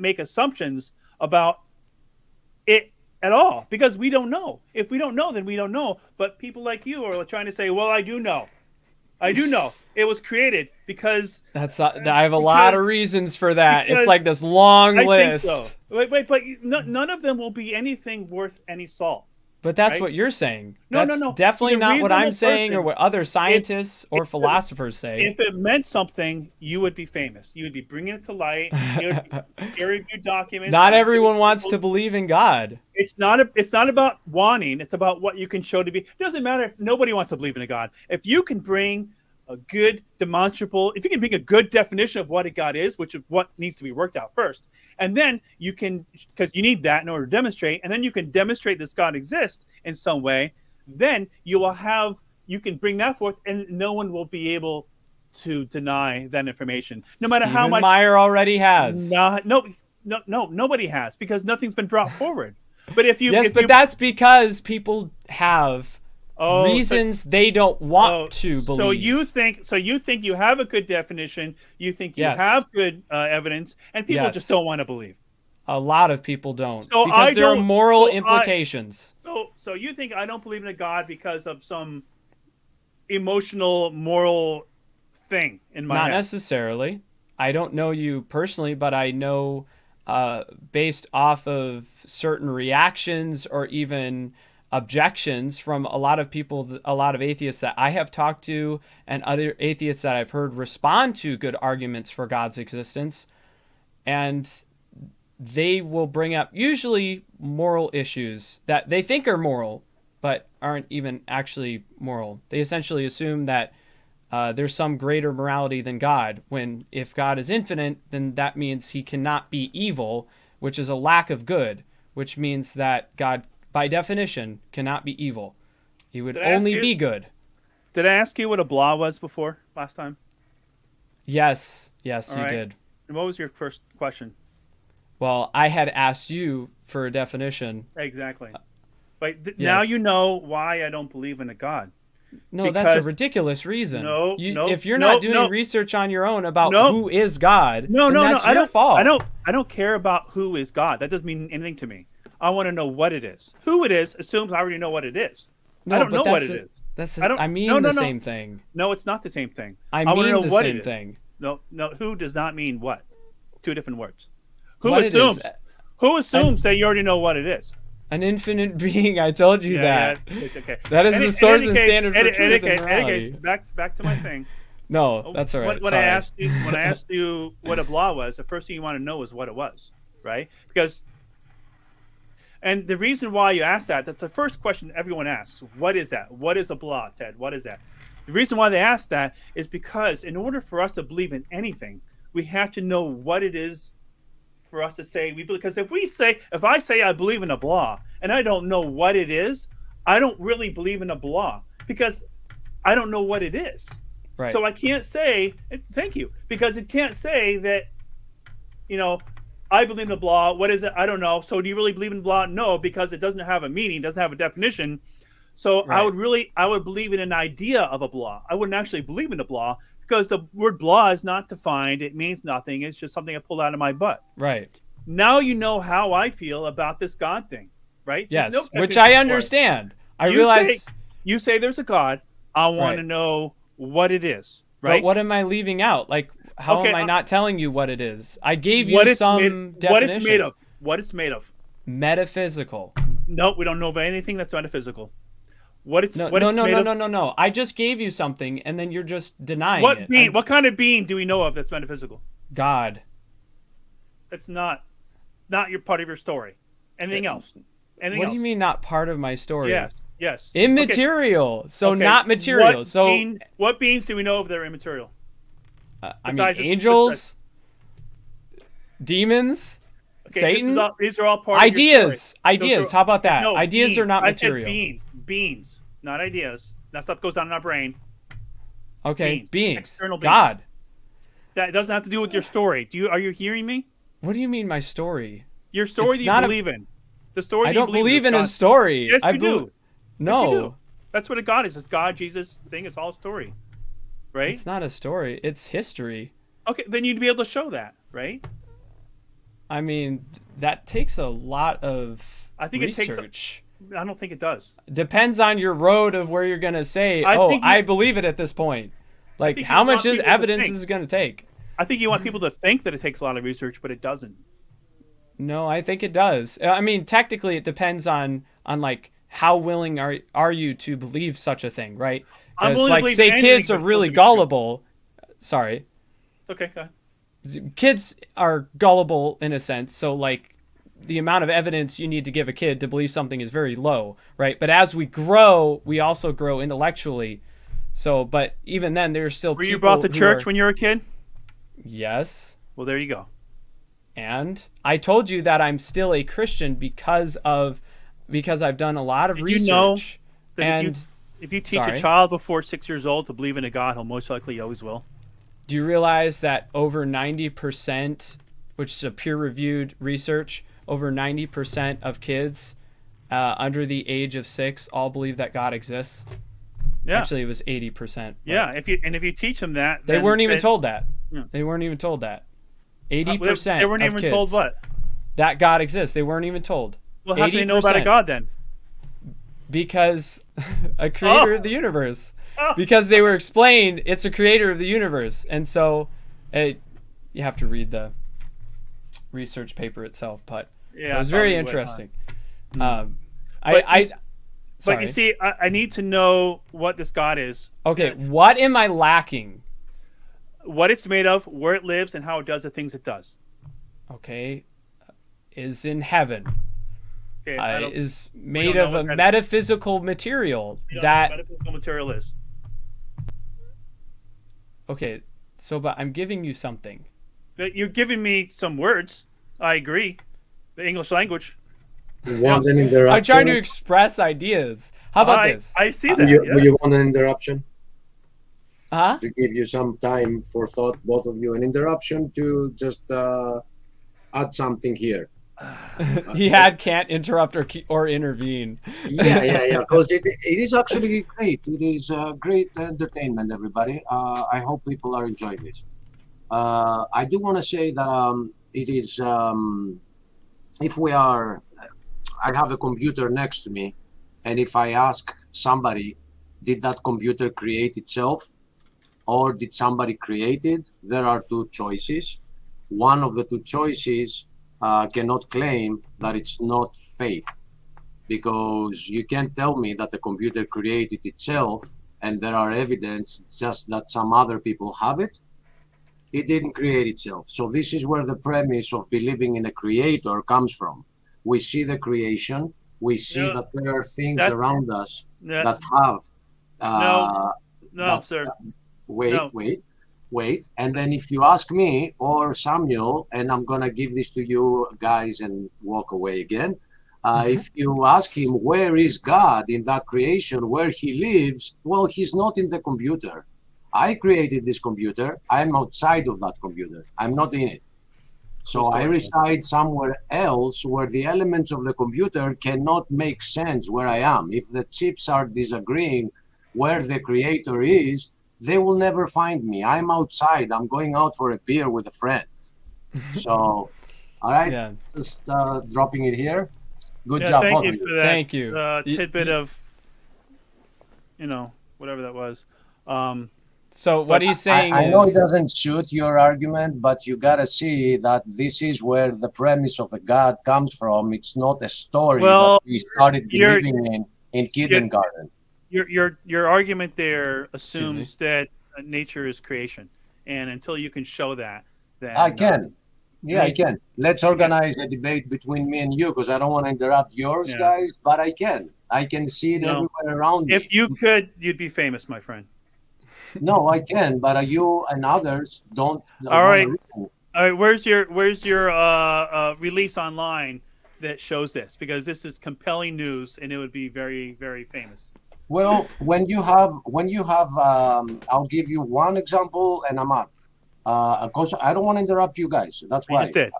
make assumptions about it at all because we don't know. If we don't know, then we don't know. But people like you are trying to say, "Well, I do know. It was created because." I have a lot of reasons for that. It's like this long I list. think so. Wait, but none of them will be anything worth any salt. But that's Right? what you're saying. No, That's no. definitely The not what I'm reasonable saying or person- what other scientists or if- philosophers say. If it meant something, you would be famous. You would be bringing it to light. You would be peer-reviewed documents. Not everyone wants to believe in God. It's not about wanting. It's about what you can show to be. It doesn't matter if nobody wants to believe in a God. If you can bring a good demonstrable, if you can bring a good definition of what a God is, which is what needs to be worked out first, and then you can, because you need that in order to demonstrate, and then you can demonstrate this God exists in some way, then you can bring that forth, and no one will be able to deny that information, no matter how Stephen much. Meyer already has. No, nobody has, because nothing's been brought forward. But if you, Yes, but that's because people have reasons they don't want to believe. So you think you have a good definition, you think you Yes. have good evidence, and people Yes. just don't want to believe. A lot of people don't. So because I there are don't- moral so I- implications. So you think I don't believe in a God because of some emotional, moral thing in my Not head? necessarily. I don't know you personally, but I know based off of certain reactions or even objections from a lot of people, a lot of atheists that I have talked to and other atheists that I've heard respond to good arguments for God's existence. And they will bring up usually moral issues that they think are moral, but aren't even actually moral. They essentially assume that there's some greater morality than God. When if God is infinite, then that means he cannot be evil, which is a lack of good, which means that God, by definition, cannot be evil. He would only be good. Did I ask you what a blah was before last time? Yes, you right. did. And what was your first question? Well, I had asked you for a definition. Exactly. But now you know why I don't believe in a God. No, that's a ridiculous reason. No, if you're not doing research on your own about who is God, then that's your fault. I don't care about who is God. That doesn't mean anything to me. I want to know what it is. Who it is assumes I already know what it is. I don't know what it is. I mean the same thing. No, it's not the same thing. I want to know the what same it is. thing. No. Who does not mean what? Two different words. Who What assumes? Who assumes that you already know what it is? An infinite being. I told you that. Yeah, okay. That is the source and standard for truth and morality. Back to my thing. No, that's all right. When I asked you what a blah was, the first thing you want to know is what it was, right? And the reason why you asked that's the first question everyone asks. What is that? What is a blah, Ted? What is that? The reason why they ask that is because in order for us to believe in anything, we have to know what it is for us to say. Because if I say I believe in a blah and I don't know what it is, I don't really believe in a blah because I don't know what it is. Right. So I can't say, thank you, because it can't say that, I believe in a blah. What is it? I don't know. So do you really believe in blah? No, because it doesn't have a meaning, doesn't have a definition. So right. I would believe in an idea of a blah. I wouldn't actually believe in a blah because the word blah is not defined. It means nothing. It's just something I pulled out of my butt. Right. Now you know how I feel about this God thing, right? Yes, which I understand. You say there's a God. I want to know what it is, right? But what am I leaving out? Like, how am I not telling you what it is? I gave you some definition. What it's made of. What it's made of. Metaphysical. No, we don't know of anything that's metaphysical. No. I just gave you something, and then you're just denying it. What kind of being do we know of that's metaphysical? God. That's not your part of your story. Anything else? What do you mean not part of my story? Yes. Immaterial. Okay. So not material. What beings do we know of that are immaterial? Angels, Okay, demons, Satan. These are all part ideas. Of your story. How about that? No, ideas beings. are not material. I said beings, not ideas. That stuff goes on in our brain. Okay, beings. External beings. God. That doesn't have to do with your story. Are you hearing me? What do you mean my story? Your story that you believe in. The story. I don't believe in his story. Yes, you do. No. Yes, you do. That's what a God is. It's God, Jesus thing. It's all story. Right? It's not a story. It's history. Okay, then you'd be able to show that, right? I mean, that takes a lot of research. I don't think it does. Depends on your road of where you're going to say, I believe it at this point. Like, how much evidence is it going to take? I think you want people to think that it takes a lot of research, but it doesn't. No, I think it does. I mean, technically, it depends on like how willing are you to believe such a thing, right? I'm willing to believe say kids are really gullible. Sorry. Okay, go ahead. Kids are gullible in a sense, so like the amount of evidence you need to give a kid to believe something is very low, right? But as we grow, we also grow intellectually. So, but even then, there's still Were you brought to church when you were a kid? Yes. Well, there you go. And I told you that I'm still a Christian because I've done a lot of research. You know that if you teach a child before 6 years old to believe in a God, he'll most likely always will. Do you realize that over 90%, which is a peer-reviewed research, over 90% of kids under the age of 6 all believe that God exists? Yeah. Actually, it was 80%. Yeah, if you teach them that, they weren't even told that. Yeah. They weren't even told that. 80%. They weren't even told what? That God exists. They weren't even told. Well, how do they know about a God then? Because a creator of the universe. Because they were explained it's a creator of the universe. And so you have to read the research paper itself, but it was very interesting. But you see, I need to know what this God is. Okay, what am I lacking? What it's made of, where it lives, and how it does the things it does. Okay, is in heaven. Okay, is made of a metaphysical material. Metaphysical material is. Okay, so but I'm giving you something. But you're giving me some words. I agree. The English language. You want an interruption? I'm trying to express ideas. How about this? I see Do that. you, Yeah. do you want an interruption? Huh? To give you some time for thought, both of you, an interruption to just add something here. He can't interrupt or intervene. Yeah. Because it is actually great. It is great entertainment, everybody. I hope people are enjoying this. I do want to say that it is, if we are, I have a computer next to me, and if I ask somebody, did that computer create itself? Or did somebody create it? There are two choices. One of the two choices cannot claim that it's not faith, because you can't tell me that the computer created itself and there are evidence just that some other people have it. It didn't create itself. So this is where the premise of believing in a creator comes from. We see the creation. We see that there are things around us that have no, sir. Wait. And then if you ask me or Samuel, and I'm going to give this to you guys and walk away again. If you ask him, where is God in that creation, where he lives? Well, he's not in the computer. I created this computer. I'm outside of that computer. I'm not in it. So I reside somewhere else where the elements of the computer cannot make sense where I am. If the chips are disagreeing where the creator is, they will never find me. I'm outside. I'm going out for a beer with a friend. So, all right, just dropping it here. Good job. Thank you for that. Thank you. Tidbit of, whatever that was. So what he's saying I is, know it doesn't suit your argument, but you gotta see that this is where the premise of a God comes from. It's not a story that we started believing in kindergarten. Your argument there assumes that nature is creation, and until you can show that, I can. I can. Let's organize a debate between me and you, because I don't want to interrupt yours, guys. But I can. I can see it everywhere around me. If you could, you'd be famous, my friend. No, I can, but you and others don't. All right. Where's your release online that shows this? Because this is compelling news, and it would be very, very famous. Well, when you have, I'll give you one example, and I'm out. Of course, I don't want to interrupt you guys. That's why. You just did.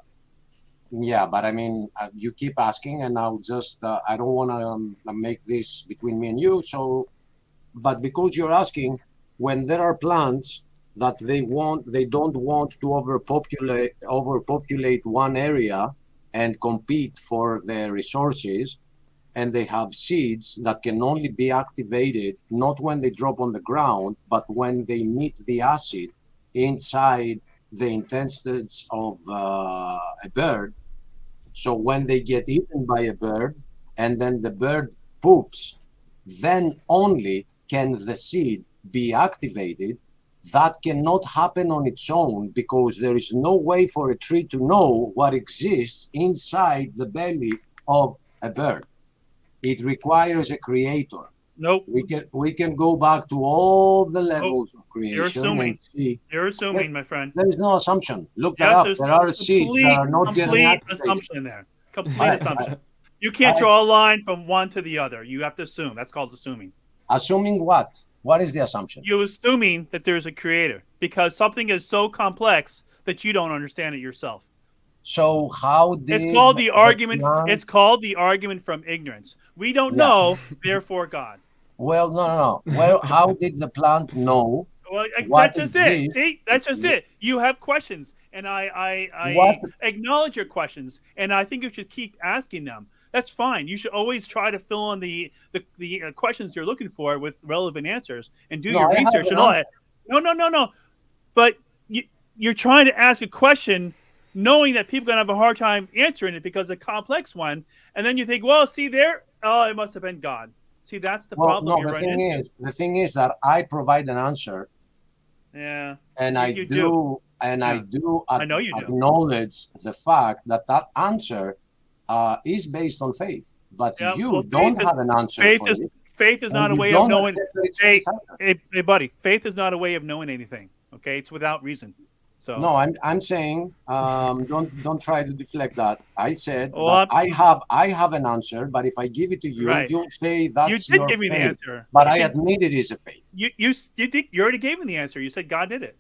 Yeah, but I mean, you keep asking, and I'll just. I don't want to make this between me and you. So, but because you're asking, when there are plants that they don't want to overpopulate one area and compete for their resources, and they have seeds that can only be activated not when they drop on the ground, but when they meet the acid inside the intestines of a bird. So when they get eaten by a bird and then the bird poops, then only can the seed be activated. That cannot happen on its own, because there is no way for a tree to know what exists inside the belly of a bird. It requires a creator. Nope. We can go back to all the levels of creation. You're assuming. And see. You're assuming, my friend. There is no assumption. Look that up. There are seeds that are not getting activated. Complete assumption there. Complete assumption. You can't draw a line from one to the other. You have to assume. That's called assuming. Assuming what? What is the assumption? You're assuming that there's a creator because something is so complex that you don't understand it yourself. So how did it's called the argument? It's called the argument from ignorance. We don't know, therefore God. Well, no. Well, how did the plant know? Well, that's just it. See, that's just it. You have questions, and I acknowledge your questions, and I think you should keep asking them. That's fine. You should always try to fill in the questions you're looking for with relevant answers and do your research and all that. No. But you're trying to ask a question knowing that people are going to have a hard time answering it because it's a complex one. And then you think, well, see there, it must have been God. See, that's the problem you're running into. The thing is that I provide an answer. Yeah. And I do acknowledge the fact that answer is based on faith. But you don't have an answer for it. faith is not a you way of don't knowing. accept that it's Hey, faith either. hey, buddy, faith is not a way of knowing anything. Okay, it's without reason. So No, I'm saying don't try to deflect that. I said well, that I have an answer, but if I give it to you, Right. you'll say you that's did your give me the faith. answer. But I admit it is a faith, You already gave me the answer. You said God did it.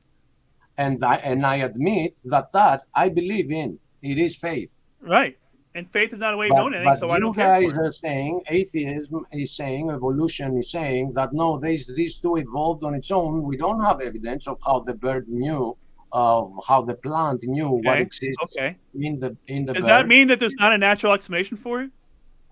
and I admit that I believe in. It is faith. Right. And faith is not a way of knowing anything, But so I you don't care guys for it. are saying, atheism is saying, evolution is saying that no, these two evolved on its own. We don't have evidence of how the bird knew, of how the plant knew what Okay. exists Okay. in the Does bird. that mean that there's not a natural explanation for it?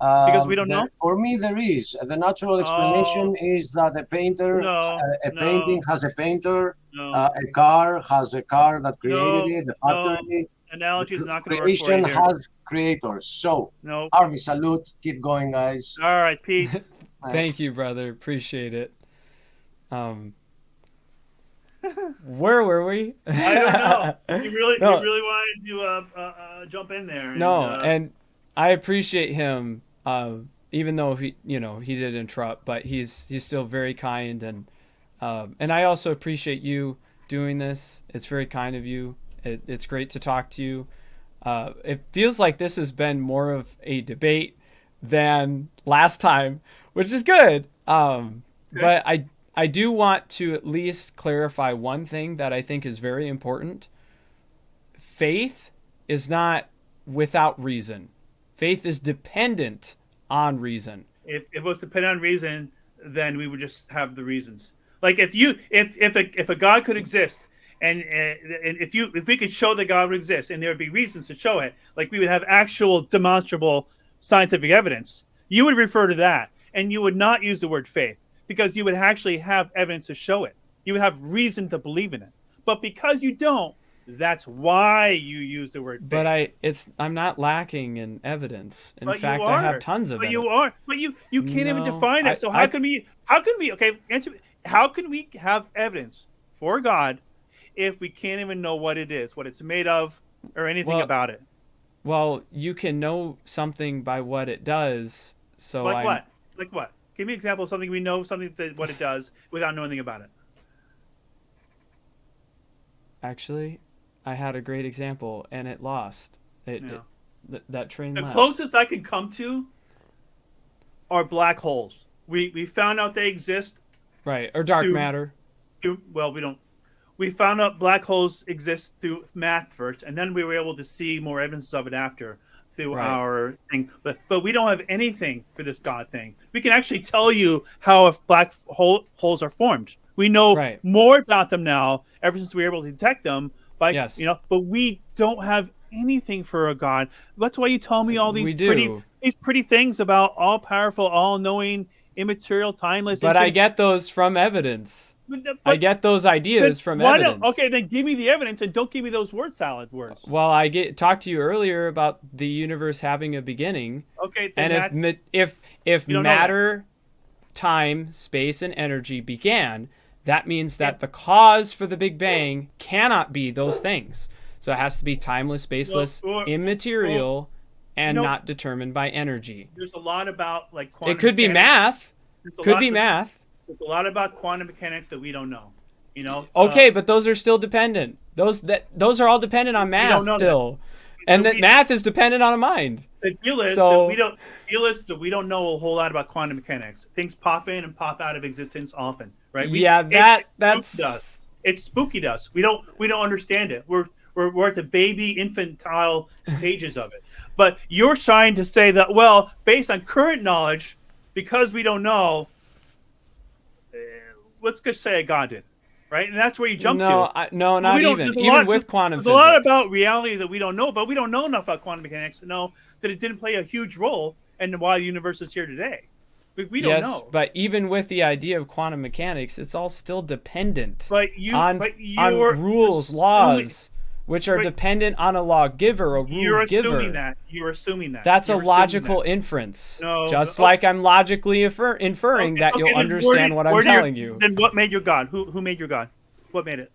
Because we don't know? For me, there is. The natural explanation is that a painter, No, a no, painting has a painter, No. a car has a car that created No, it, the no. factory. Analogy is not going to work for Creation you there. has creators. So, No. Harvey, salute. Keep going, guys. All right. Peace. Thank you, brother. Appreciate it. Where were we? I don't know. You really No. wanted to jump in there. No, and I appreciate him, even though he did interrupt, but he's still very kind, and I also appreciate you doing this. It's very kind of you. It's great to talk to you. It feels like this has been more of a debate than last time, which is good. But I do want to at least clarify one thing that I think is very important. Faith is not without reason. Faith is dependent on reason. If it was dependent on reason, then we would just have the reasons. Like if a God could exist, and if we could show that God would exist, and there would be reasons to show it, like we would have actual demonstrable scientific evidence, you would refer to that, and you would not use the word faith because you would actually have evidence to show it. You would have reason to believe in it. But because you don't, that's why you use the word faith. But I'm not lacking in evidence. In But fact, you I are. have tons of But evidence. you are. But you can't even No, define it. So how can we? Okay, answer me. How can we have evidence for God if we can't even know what it is, what it's made of, or anything Well, about it? Well, you can know something by what it does. So Like what? Like what? Give me an example of something we know, what it does without knowing anything about it. Actually, I had a great example, and it lost. That train The left. closest I can come to are black holes. We found out they exist. Right, or dark through- matter. Well, we don't. We found out black holes exist through math first, and then we were able to see more evidence of it after through Right. our thing. But we don't have anything for this God thing. We can actually tell you how if black holes are formed. We know Right. more about them now ever since we were able to detect them. Yes. But we don't have anything for a God. That's why you tell me all We these do. pretty things about all powerful, all knowing, immaterial, timeless. But I infinite. get those from evidence. But- I get those ideas from why evidence. don't- Okay, then give me the evidence and don't give me those word salad words. Well, talked to you earlier about the universe having a beginning, Okay, then and that's if You don't know that. matter, time, space, and energy began, that means that the cause for the Big Bang cannot be those things. So it has to be timeless, spaceless, or- immaterial, and No. not determined by energy. there's a lot about like quantum It could be mechanics. math. There's a Could lot- be math. There's a lot about quantum mechanics that we don't know. Okay, but those are still dependent. Those are all dependent on math know that. still, and that we- math is dependent on a mind. the deal is So- that we don't know a whole lot about quantum mechanics. Things pop in and pop out of existence often, right? That's It spooky us. We don't understand it. We're at the baby infantile stages of it. But you're trying to say that, well, based on current knowledge, because we don't know, let's just say God did, right? And that's where you jump to. No, not We don't- even. there's a Even lot- with quantum There's physics. a lot about reality that we don't know, but we don't know enough about quantum mechanics to know that it didn't play a huge role in why the universe is here today. We don't Yes, know. but even with the idea of quantum mechanics, it's all still dependent But on you're rules, assuming- laws, which are but dependent on a lawgiver, a You're rule giver. assuming that. You're assuming that. That's You're a assuming logical that. inference. No, Just no, like I'm logically inferring that you'll then understand what I'm where did telling you. Then what made your God? Who made your God? What made it?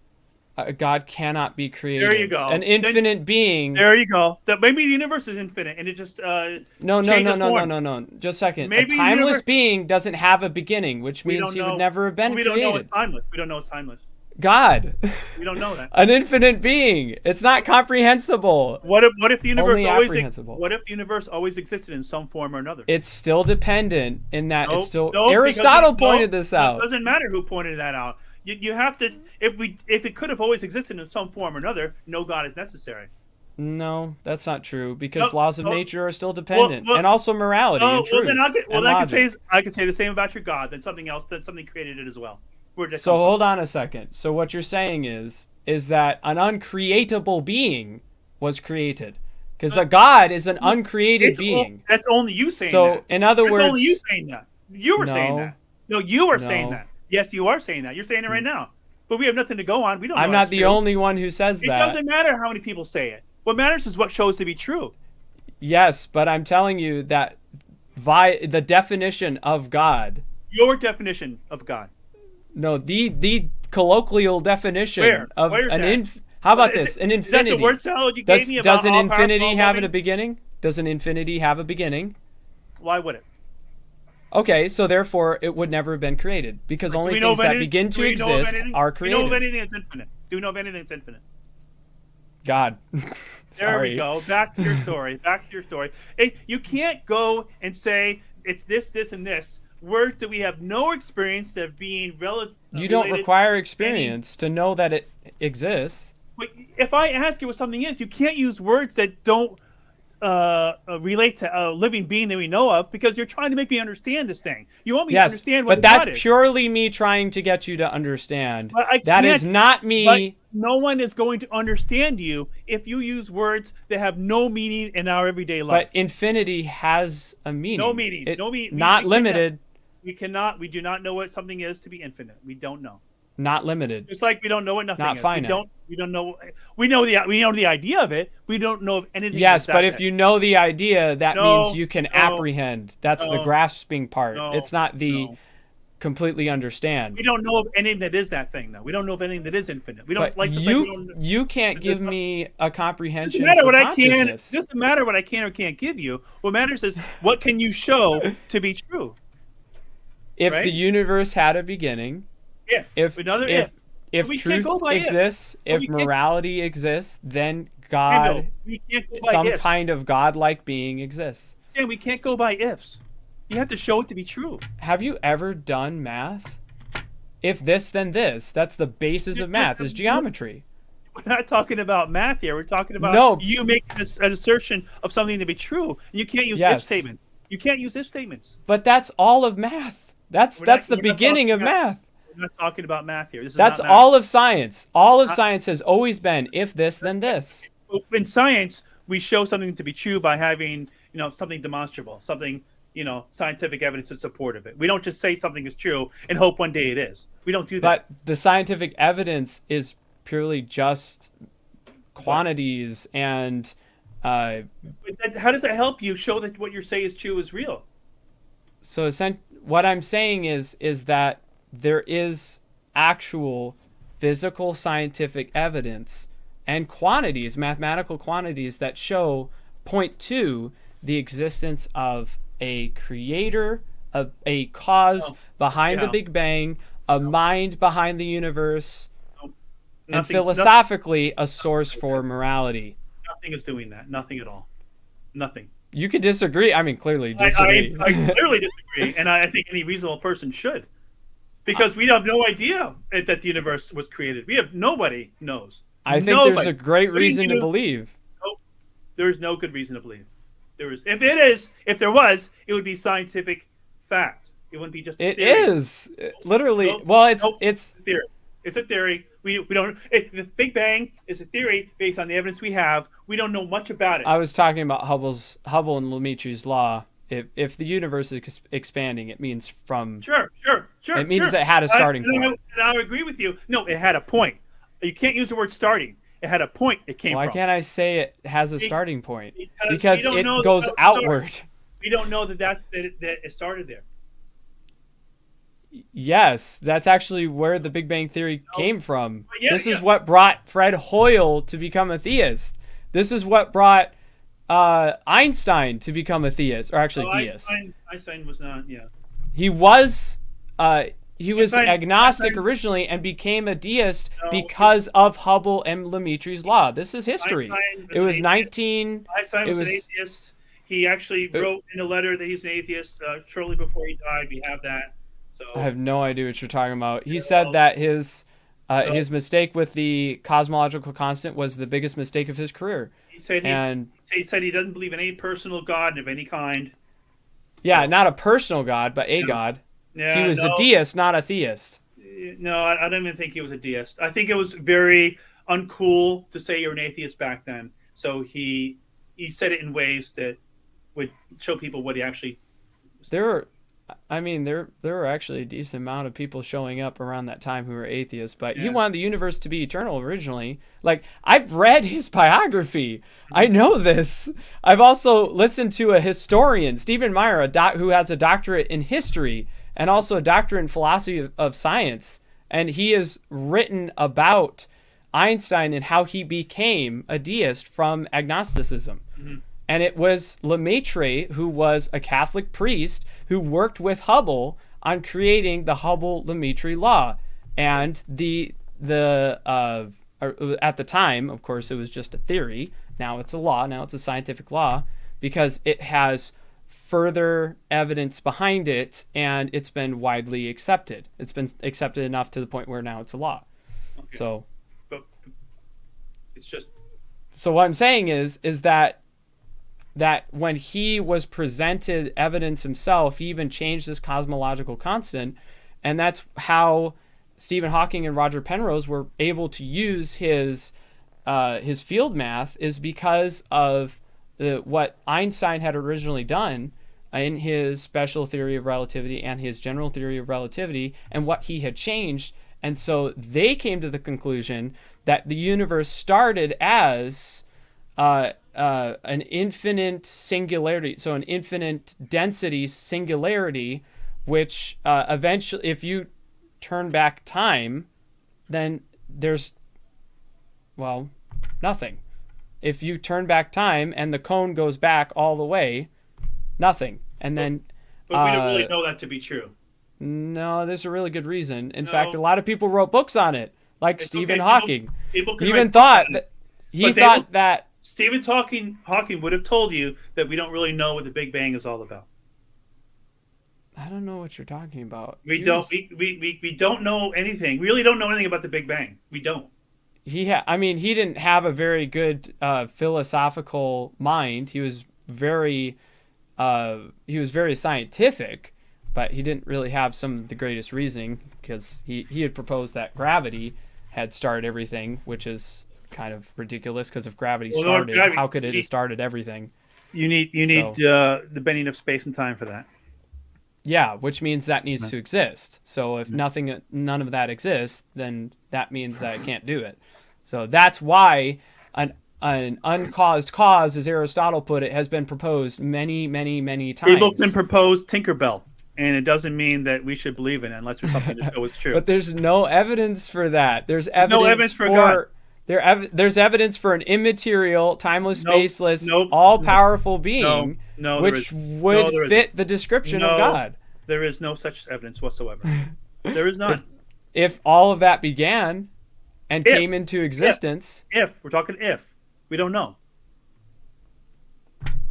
God cannot be created. There you go. An infinite being. There you go. That maybe the universe is infinite, and it just No. changes form. Just a second. Maybe a timeless universe- being doesn't have a beginning, which We means don't he know. would never have been We created. don't know it's timeless. We don't know it's timeless. God. We don't know that. An infinite being. It's not comprehensible. What if the universe Only always apprehensible. what if the universe always existed in some form or another? It's still dependent in that No, it's still no, Aristotle because pointed this out. It doesn't matter who pointed that out. You have to if it could have always existed in some form or another, no God is necessary. No, that's not true because No, laws of no. nature are still dependent, well- and also morality Oh, and truth. well then and I logic. could say the same about your God. Then something else. Then something created it as well. Where did it So come hold on a second. So what you're saying is that an uncreatable being was created, because a God is an uncreated being. That's only you saying So that. in other That's words, only you saying that. You were saying No. that. No, you were No. saying that. Yes, you are saying that. You're saying it right now. But we have nothing to go on. We don't. I'm know not it's the true. only one who says It that. doesn't matter how many people say it. What matters is what shows to be true. Yes, but I'm telling you that the definition of God. Your definition of God. No, the colloquial definition Where? of Where's an that? how about Is this? it- An Is that infinity. the word salad you gave Does, me about does an all-powerful, infinity have a all-loving? beginning? Does an infinity have a beginning? Why would it? Okay, so therefore it would never have been created because Do only we know things of that anything- begin do to we know of exist anything- are Do we know of created. anything that's infinite? Do we know of anything that's infinite? God. There Sorry. we go. Back to your story. Back to your story. Hey, you can't go and say it's this, this, and this. Words that we have no experience of being relative. You don't require experience to know that it exists. But if I ask you what something is, you can't use words that don't relate to a living being that we know of because you're trying to make me understand this thing. You want me to Yes, understand what but God that's is. purely me trying to get you to understand. But I That is can't- not But me. no one is going to understand you if you use words that have no meaning in our everyday life. But infinity has a meaning. No meaning. It- No meaning. Not We limited. We do not know what something is to be infinite. We don't know. Not limited. Just like we don't know what nothing Not is. finite. We don't know. We know the idea of it. We don't know of anything. Yes, that's but that if big. you know the idea, that No, means you can no, apprehend. That's the no, grasping part. no, It's not the no. completely understand. We don't know of anything that is that thing, though. We don't know of anything that is infinite. We don't But like. Just like we you don't, you can't but give there's no- me a comprehension doesn't matter for what I can. consciousness. Doesn't matter what I can or can't give you. What matters is what can you show to be true. If right? the universe had a beginning, If another if. if We can't truth go by if. exists, if We can't- morality exists, then Sam, God, we can't go by some ifs. kind of godlike being exists. Sam, we can't go by ifs. You have to show it to be true. Have you ever done math? If this, then this. That's the basis of math, is geometry. We're not talking about math here. We're talking about No. you making an assertion of something to be true. You can't use if Yes. statements. You can't use if statements. But that's all of math. That's We're that's not- the we're not beginning talking of about- math. We're not talking about math here. This is That's not math. all of science. All of science has always been if this, then this. In science, we show something to be true by having something demonstrable, something scientific evidence in support of it. We don't just say something is true and hope one day it is. We don't do that. But the scientific evidence is purely just quantities and How does that help you show that what you say is true is real? so what I'm saying is that there is actual physical scientific evidence and quantities, mathematical quantities that point to the existence of a creator, a cause behind the Yeah. Big Bang, a mind behind the universe, and Nothing- philosophically a source for morality. Nothing is doing that. Nothing at all. Nothing. You could disagree. I mean, clearly disagree. I clearly disagree, and I think any reasonable person should, because we have no idea that the universe was created. Nobody knows. I think Nobody. there's a great What do you reason to do? believe. Nope. There is no good reason to believe. There is. If there was, it would be scientific fact. It wouldn't be just. A It theory. is literally. Nope. Well, it's Nope. it's a theory. It's a theory. We don't. The Big Bang is a theory based on the evidence we have. We don't know much about it. I was talking about Hubble and Lemaitre's law. If the universe is expanding, it means from. Sure. It means it had a starting point. And I agree with you. No, it had a point. You can't use the word starting. It had a point it came Why from. can't I say it has a starting point? Because Because we don't know it goes that it started. outward. We don't know that it started there. Yes, that's actually where the Big Bang Theory came from. Yeah, This is yeah. what brought Fred Hoyle to become a theist. This is what brought Einstein to become a theist, or actually Oh, deist. Einstein was not. Yeah. He was he was Einstein- agnostic Einstein- originally and became a deist No, because of Hubble and Lemaitre's law. This is history. Einstein It an was atheist. 19. Einstein It was was an atheist. He actually wrote in a letter that he's an atheist shortly before he died. We have that. So I have no idea what you're talking about. He said that his mistake with the cosmological constant was the biggest mistake of his career. he said And he said he doesn't believe in any personal God of any kind. yeah, not a personal god, but a god. Yeah, He was no, a deist, not a theist. No, I don't even think he was a deist. I think it was very uncool to say you're an atheist back then. So he said it in ways that would show people what he actually. There were actually a decent amount of people showing up around that time who were atheists, but he Yeah. wanted the universe to be eternal originally. Like, I've read his biography. I know this. I've also listened to a historian, Stephen Meyer, who has a doctorate in history and also a doctorate in philosophy of science. And he has written about Einstein and how he became a deist from agnosticism. And it was Lemaitre, who was a Catholic priest, who worked with Hubble on creating the Hubble-Lemaitre law. And at the time, of course, it was just a theory. Now it's a law. Now it's a scientific law because it has further evidence behind it, and it's been widely accepted. It's been accepted enough to the point where now it's a law. Okay. So But it's just. So what I'm saying is that when he was presented evidence himself, he even changed this cosmological constant, and that's how Stephen Hawking and Roger Penrose were able to use his field math, is because of what Einstein had originally done in his special theory of relativity and his general theory of relativity, and what he had changed. And so they came to the conclusion that the universe started as an infinite singularity, so an infinite density singularity, which eventually, if you turn back time, then there's, well, nothing. If you turn back time and the cone goes back all the way, nothing. And then But we don't really know that to be true. no, there's a really good reason. In No. fact, a lot of people wrote books on it, like It's Stephen okay. Hawking. People can He even write thought books on that it. he But they thought will- that Stephen Hawking would have told you that we don't really know what the Big Bang is all about. I don't know what you're talking about. We He don't. was- We don't know anything. We really don't know anything about the Big Bang. We don't. he didn't have a very good philosophical mind. He was very scientific, but he didn't really have some of the greatest reasoning, because he had proposed that gravity had started everything, which is kind of ridiculous, because if gravity Well, no, started, gravity- how could it have started everything? You need the bending of space and time for that. Yeah, which means that needs to exist. So if none of that exists, then that means that it can't do it. So that's why an uncaused cause, as Aristotle put it, has been proposed many, many, many times. People can propose Tinkerbell, and it doesn't mean that we should believe in it unless there's something to show it's true. But there's no evidence for that. There's evidence no evidence for God. There's evidence for an immaterial, timeless, Nope, spaceless, nope, all-powerful being, no, there which isn't. would No, there fit isn't. the description No. of God. There is no such evidence whatsoever. There is none. If all of that began and If. came into existence, If we're talking if, we don't know.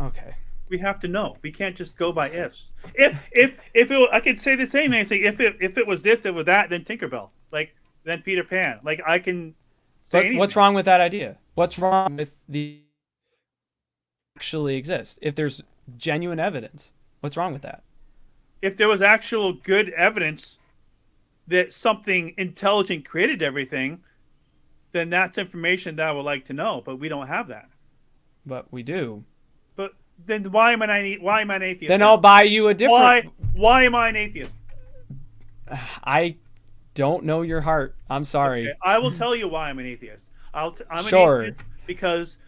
okay. We have to know. We can't just go by ifs. I could say the same thing. Say if it was this, it was that, then Tinkerbell, then Peter Pan. I can say But anything. what's wrong with that idea? What's wrong with the actually exist? If there's genuine evidence, what's wrong with that? If there was actual good evidence that something intelligent created everything, then that's information that I would like to know. But we don't have that. But we do. But then why am I an atheist? Then I'll buy you a different. Why am I an atheist? I don't know your heart. I'm sorry. Okay, I will tell you why I'm an atheist. I'm an Sure. atheist because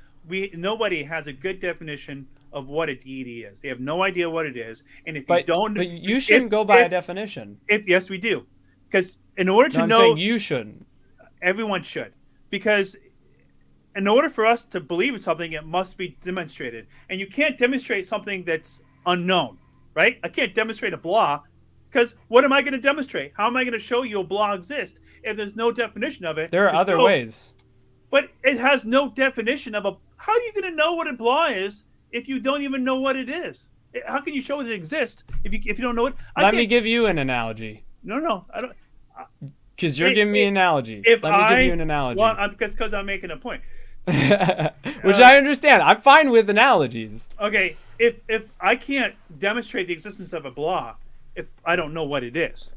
nobody has a good definition of what a deity is. They have no idea what it is. And if you But don't, but you shouldn't go by a definition. Yes, we do, because in order to No, I'm know, saying you shouldn't. everyone should, because in order for us to believe in something, it must be demonstrated, and you can't demonstrate something that's unknown, right? I can't demonstrate a blah, because what am I going to demonstrate? How am I going to show you a blah exists if there's no definition of it? There are There's other no- ways. But it has no definition of a. How are you going to know what a blah is if you don't even know what it is? How can you show it exists if you don't know it? Let me give you an analogy. No, I don't. Because you're giving me an analogy. If Let me give you an analogy. Well, because I'm making a point. Which I understand. I'm fine with analogies. Okay, if I can't demonstrate the existence of a blah, if I don't know what it is,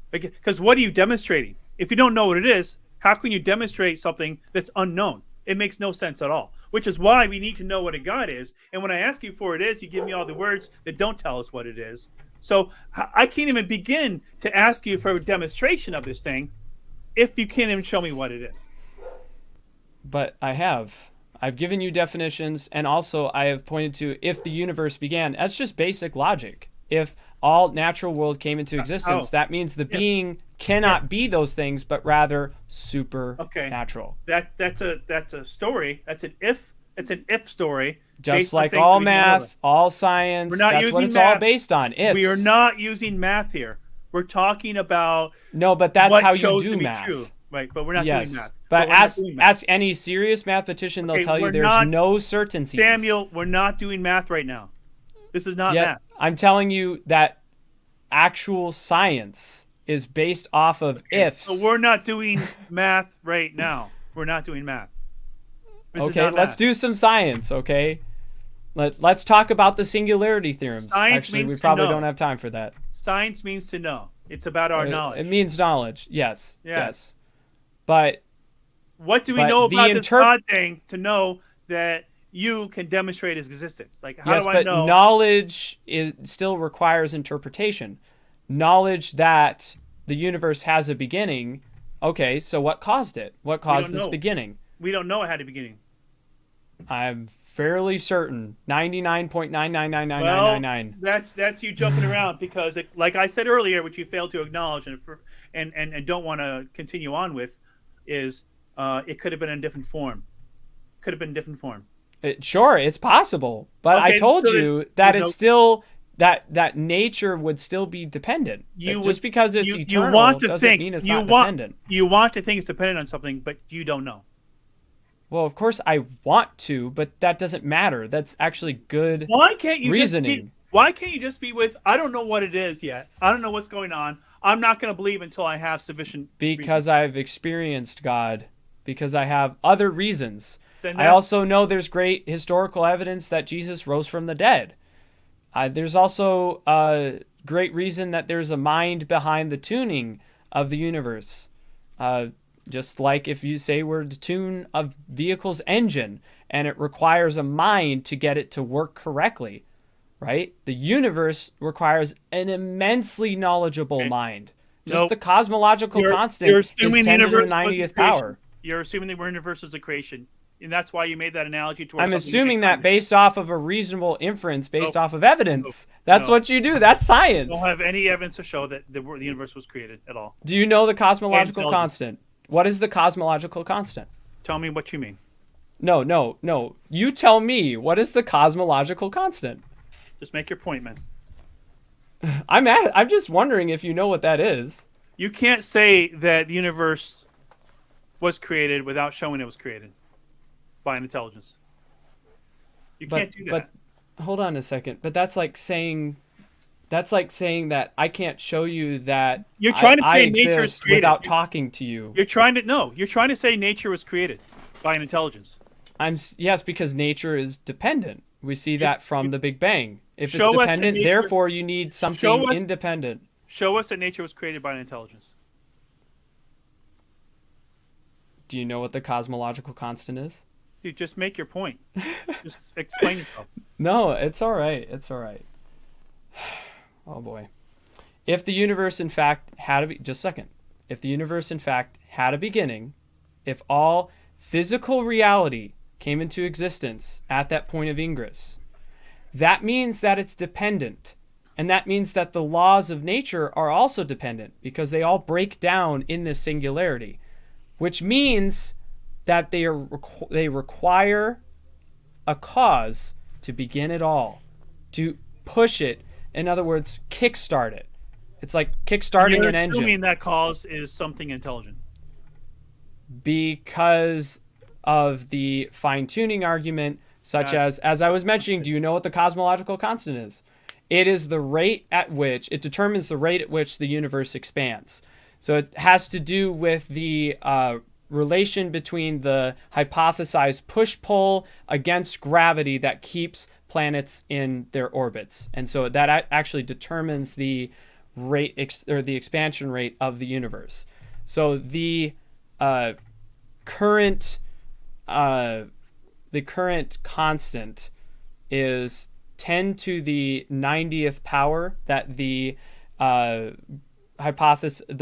because what are you demonstrating? If you don't know what it is, how can you demonstrate something that's unknown? It makes no sense at all. Which is why we need to know what a God is. And when I ask you for it is, you give me all the words that don't tell us what it is. So I can't even begin to ask you for a demonstration of this thing if you can't even show me what it is. But I have. I've given you definitions, and also I have pointed to if the universe began. That's just basic logic. If all natural world came into existence, that means the being cannot be those things, but rather supernatural. That's a story. That's an if. It's an if story. Just like all math, all science. We're not that's using what it's math. all based on. Ifs. We are not using math here. We're talking about no, but that's what how you shows do to be math. true. Right, but we're not Yes, doing math. but we're not ask doing math. ask any serious mathematician, they'll tell you we're there's not- no certainty. Samuel, we're not doing math right now. This is not Yet, math. I'm telling you that actual science is based off of ifs. So we're not doing math right now. We're not doing math. This is Okay, not let's math. do some science, okay? Let's talk about the singularity theorems. Science Actually, we means to probably know. don't have time for that. Science means to know. It's about our knowledge. It means knowledge, yes. Yes. But What do we but know the about this God thing to know that you can demonstrate his existence? Like, how yes, do I but know? knowledge still requires interpretation. Knowledge that the universe has a beginning. Okay, so what caused it? What caused this know. beginning? We don't know it had a beginning. I'm fairly certain. 99.9999999. That's you jumping around because, like I said earlier, which you failed to acknowledge and don't want to continue on with, is it could have been in a different form. Could have been in a different form. Sure, it's possible, but I Okay, told so you then- that no- it's still that nature would still be dependent. Just because it's eternal you want to doesn't think mean it's you not want dependent. you want to think it's dependent on something, but you don't know. Well, of course I want to, but that doesn't matter. That's actually good Why can't you reasoning. why can't you just be with? I don't know what it is yet. I don't know what's going on. I'm not going to believe until I have sufficient. Because I've experienced God. Because I have other reasons. Then I that's- also know there's great historical evidence that Jesus rose from the dead. There's also a great reason that there's a mind behind the tuning of the universe. Just like if you say we're to tune a vehicle's engine and it requires a mind to get it to work correctly, right? The universe requires an immensely knowledgeable mind. Just Nope. the cosmological constant You're is assuming 10 the to the universe was 90th creation. power. You're assuming the universe is a creation, and that's why you made that analogy towards. I'm something assuming you that can't based off of a reasonable inference, based Nope. off of evidence. That's No. what you do. That's science. don't have any evidence to show that the universe was created at all. Do you know the cosmological Intelligence. constant? What is the cosmological constant? Tell me what you mean. No. You tell me. What is the cosmological constant? Just make your point, man. I'm just wondering if you know what that is. You can't say that the universe was created without showing it was created by an intelligence. You can't do that. But hold on a second. But that's like saying that I can't show you that You're trying to I say nature is exist created. without talking to you. You're trying to say nature was created by an intelligence. Yes, because nature is dependent. We see that from the Big Bang. If Show it's us that dependent, nature- therefore you need something show us- independent. Show us that nature was created by an intelligence. Do you know what the cosmological constant is? Dude, just make your point. Just explain yourself. No, it's all right. It's all right. Oh boy. If the universe in fact had just a second. If the universe in fact had a beginning, if all physical reality came into existence at that point of ingress, that means that it's dependent. And that means that the laws of nature are also dependent because they all break down in this singularity, which means that they require a cause to begin it all, to push it. In other words, kickstart it. It's like kickstarting an engine. Assuming that cause is something intelligent. Because of the fine-tuning argument, such as I was mentioning, do you know what the cosmological constant is? It is the rate at which, it determines the rate at which the universe expands. So it has to do with the relation between the hypothesized push-pull against gravity that keeps planets in their orbits. And so that actually determines the rate or the expansion rate of the universe. So the current constant is 10 to the 90th power, that the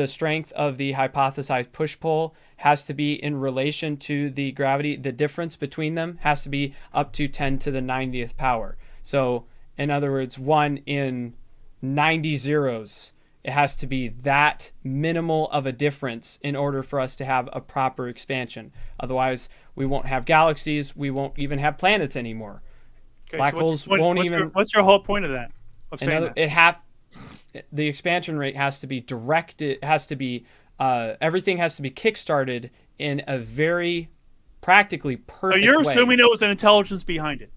strength of the hypothesized push-pull has to be in relation to the gravity. The difference between them has to be up to 10 to the 90th power. So, in other words, 1 in 90 zeros. It has to be that minimal of a difference in order for us to have a proper expansion. Otherwise, we won't have galaxies. We won't even have planets anymore. Okay, Black holes won't even. What's your whole point of that? Of saying that? The expansion rate has to be directed. Has to be everything has to be kickstarted in a very practically perfect way. So you're assuming there was an intelligence behind it.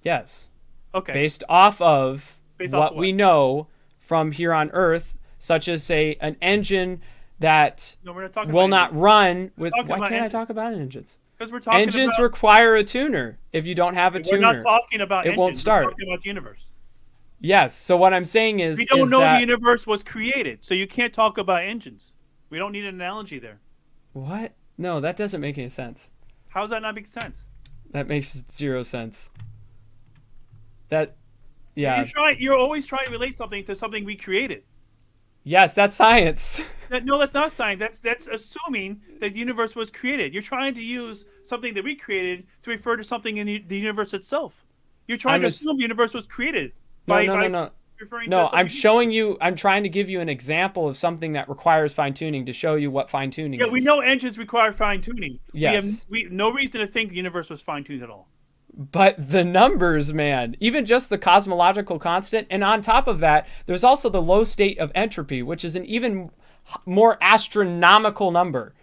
Yes. Okay. Based off of what we know from here on Earth, such as, say, an engine that will not run with. Why can't I talk about engines? Because we're talking engines require a tuner. If you don't have a tuner, we're not talking about it won't start. We're talking about the universe. Yes. So what I'm saying is, we don't know the universe was created, so you can't talk about engines. We don't need an analogy there. What? No, that doesn't make any sense. How does that not make sense? That makes zero sense. Yeah. You're always trying to relate something to something we created. Yes, that's science. No, that's not science. That's assuming that the universe was created. You're trying to use something that we created to refer to something in the universe itself. You're trying to assume the universe was created. No. I'm showing you. I'm trying to give you an example of something that requires fine tuning to show you what fine tuning is. Yeah, we know engines require fine tuning. Yes. We have no reason to think the universe was fine tuned at all. But the numbers, man, even just the cosmological constant, and on top of that, there's also the low state of entropy, which is an even more astronomical number.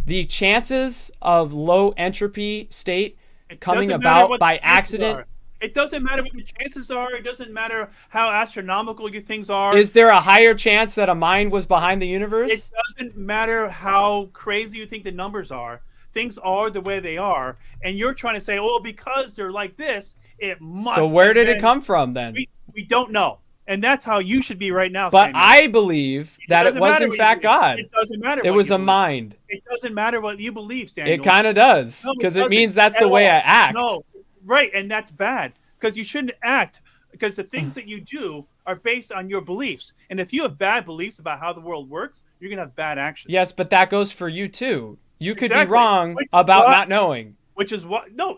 The chances of low entropy state coming about by accident. It doesn't matter what the chances are. It doesn't matter how astronomical your things are. Is there a higher chance that a mind was behind the universe? It doesn't matter how crazy you think the numbers are. Things are the way they are, and you're trying to say, "Oh, because they're like this, it must." So where did it come from then? We don't know, and that's how you should be right now. But Samuel. I believe that it was in fact God. It doesn't matter. It was a mind. It doesn't matter what you believe, Samuel. It kind of does, because it means that's the way I act. No, right, and that's bad because you shouldn't act because the things that you do are based on your beliefs, and if you have bad beliefs about how the world works, you're gonna have bad actions. Yes, but that goes for you too. You could be wrong about not knowing. Which is what? No.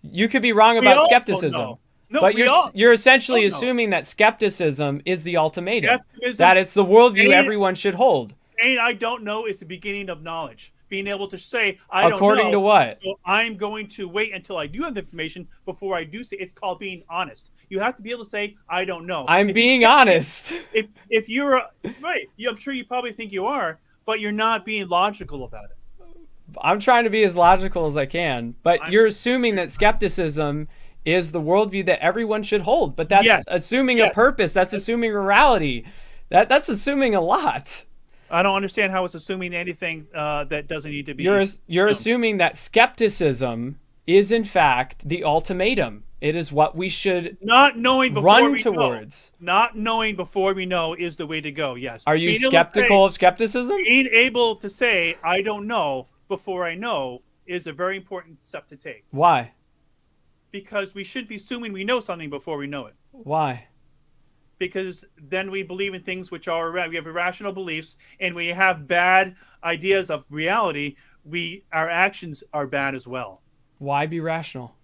You could be wrong about skepticism. No, but you're essentially assuming that skepticism is the ultimatum. That it's the worldview everyone should hold. Saying I don't know is the beginning of knowledge. Being able to say I don't know. According to what? So I'm going to wait until I do have the information before I do say. It's called being honest. You have to be able to say I don't know. I'm being honest. If you're right, I'm sure you probably think you are, but you're not being logical about it. I'm trying to be as logical as I can, but you're assuming that skepticism is the worldview that everyone should hold. But that's assuming a purpose. That's assuming morality. That's assuming a lot. I don't understand how it's assuming anything that doesn't need to be. You're assuming that skepticism is in fact the ultimatum. It is what we should run towards. Not knowing before we know is the way to go. Yes. Are you skeptical of skepticism? Being able to say I don't know before I know is a very important step to take. Why? Because we shouldn't be assuming we know something before we know it. Why? Because then we believe in things which are we have irrational beliefs, and we have bad ideas of reality. Our actions are bad as well. Why be rational?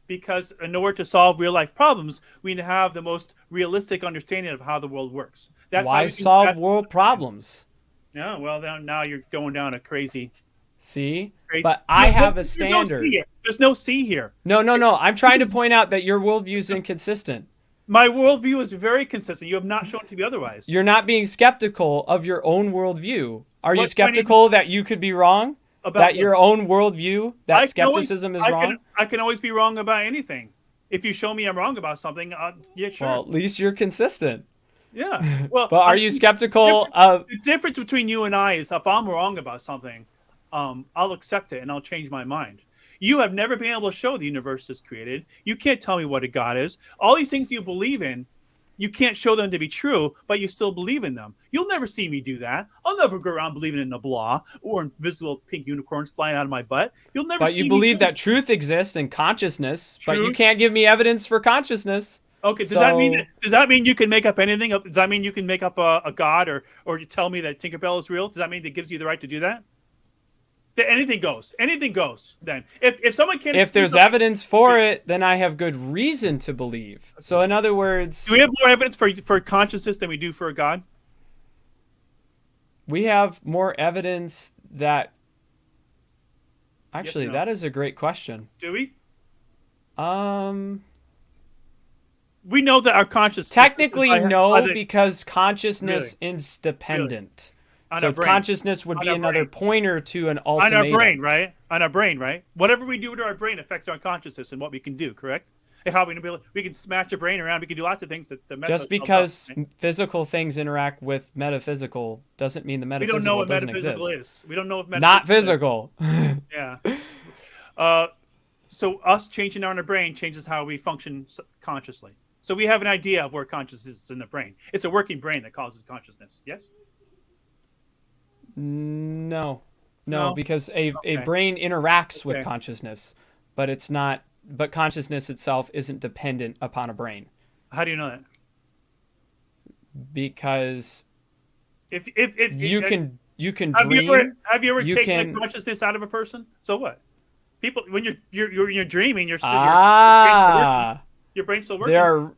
because in order to solve real life problems, we need to have the most realistic understanding of how the world works. That's how Why we can, solve world problems? Yeah, well, now you're going down a crazy. See? crazy But I have a there's standard. No C here. There's no C here. No. I'm trying to point out that your worldview is inconsistent. My worldview is very consistent. You have not shown it to be otherwise. You're not being skeptical of your own worldview. Are you What- skeptical that you could be wrong? About That what? your own worldview, I that can skepticism is wrong? I can always be wrong about anything. If you show me I'm wrong about something, yeah, sure. Well, at least you're consistent. Yeah. Well, But are you skeptical of... The difference between you and I is if I'm wrong about something, I'll accept it and I'll change my mind. You have never been able to show the universe is created. You can't tell me what a God is. All these things you believe in, you can't show them to be true, but you still believe in them. You'll never see me do that. I'll never go around believing in a blah or invisible pink unicorns flying out of my butt. You'll never. But see you me believe do that truth exists in consciousness, but you Truth? can't give me evidence for consciousness. Okay, So- does that mean you can make up anything? Does that mean you can make up a god or you tell me that Tinkerbell is real? Does that mean that gives you the right to do that? That anything goes. Anything goes. Then if someone can't, If there's evidence for it, then I have good reason to believe. So in other words, do we have more evidence for consciousness than we do for a god? we have more evidence that... Actually, no? that is a great question. Do we? Um, We know that our consciousness. technically no, by the- because consciousness is dependent. On So our brain. consciousness would On be our another brain. pointer to an on ultimatum. our brain, right? On our brain, right? Whatever we do to our brain affects our consciousness and what we can do. Correct? And how we can smash a brain around. We can do lots of things that mess Just us because up, right? physical things interact with metaphysical doesn't mean the We metaphysical don't know what doesn't metaphysical exist. is. We don't know if Not metaphysical physical. Yeah. So us changing our brain changes how we function consciously. So we have an idea of where consciousness is in the brain. It's a working brain that causes consciousness. Yes. No, No? because a Okay. brain interacts with Okay. consciousness, but it's not. But consciousness itself isn't dependent upon a brain, How do you know that? because If you can have dream. you ever you taken can- the consciousness out of a person? So what? People, when you're dreaming, your brain's still working. There are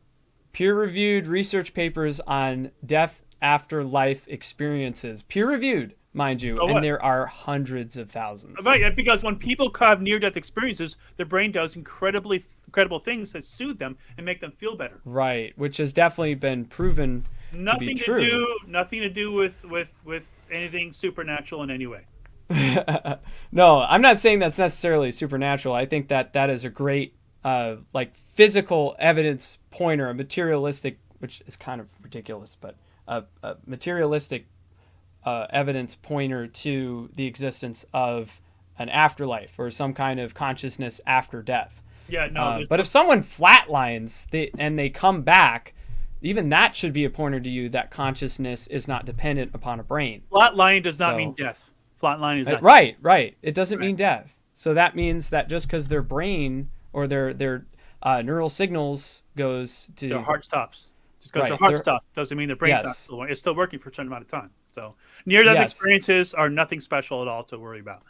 peer-reviewed research papers on death after-life experiences, peer-reviewed, mind you, So what? and there are hundreds of thousands. Right, because when people have near-death experiences, their brain does incredible things that soothe them and make them feel better. Right, which has definitely been proven Nothing to be true. nothing to do with anything supernatural in any way. No, I'm not saying that's necessarily supernatural. I think that is a great like physical evidence pointer, a materialistic, which is kind of ridiculous, but a materialistic evidence pointer to the existence of an afterlife or some kind of consciousness after death. Yeah, no. But if someone flatlines and they come back, even that should be a pointer to you that consciousness is not dependent upon a brain. Flatline does not So- mean death. Flatline is not. Right. It doesn't mean death. So that means that just because their brain or their neural signals goes to Their heart stops. Just because Right, their heart their- stops doesn't mean their brain Yes. stops. It's still working for a certain amount of time. So near-death Yes. experiences are nothing special at all to worry about.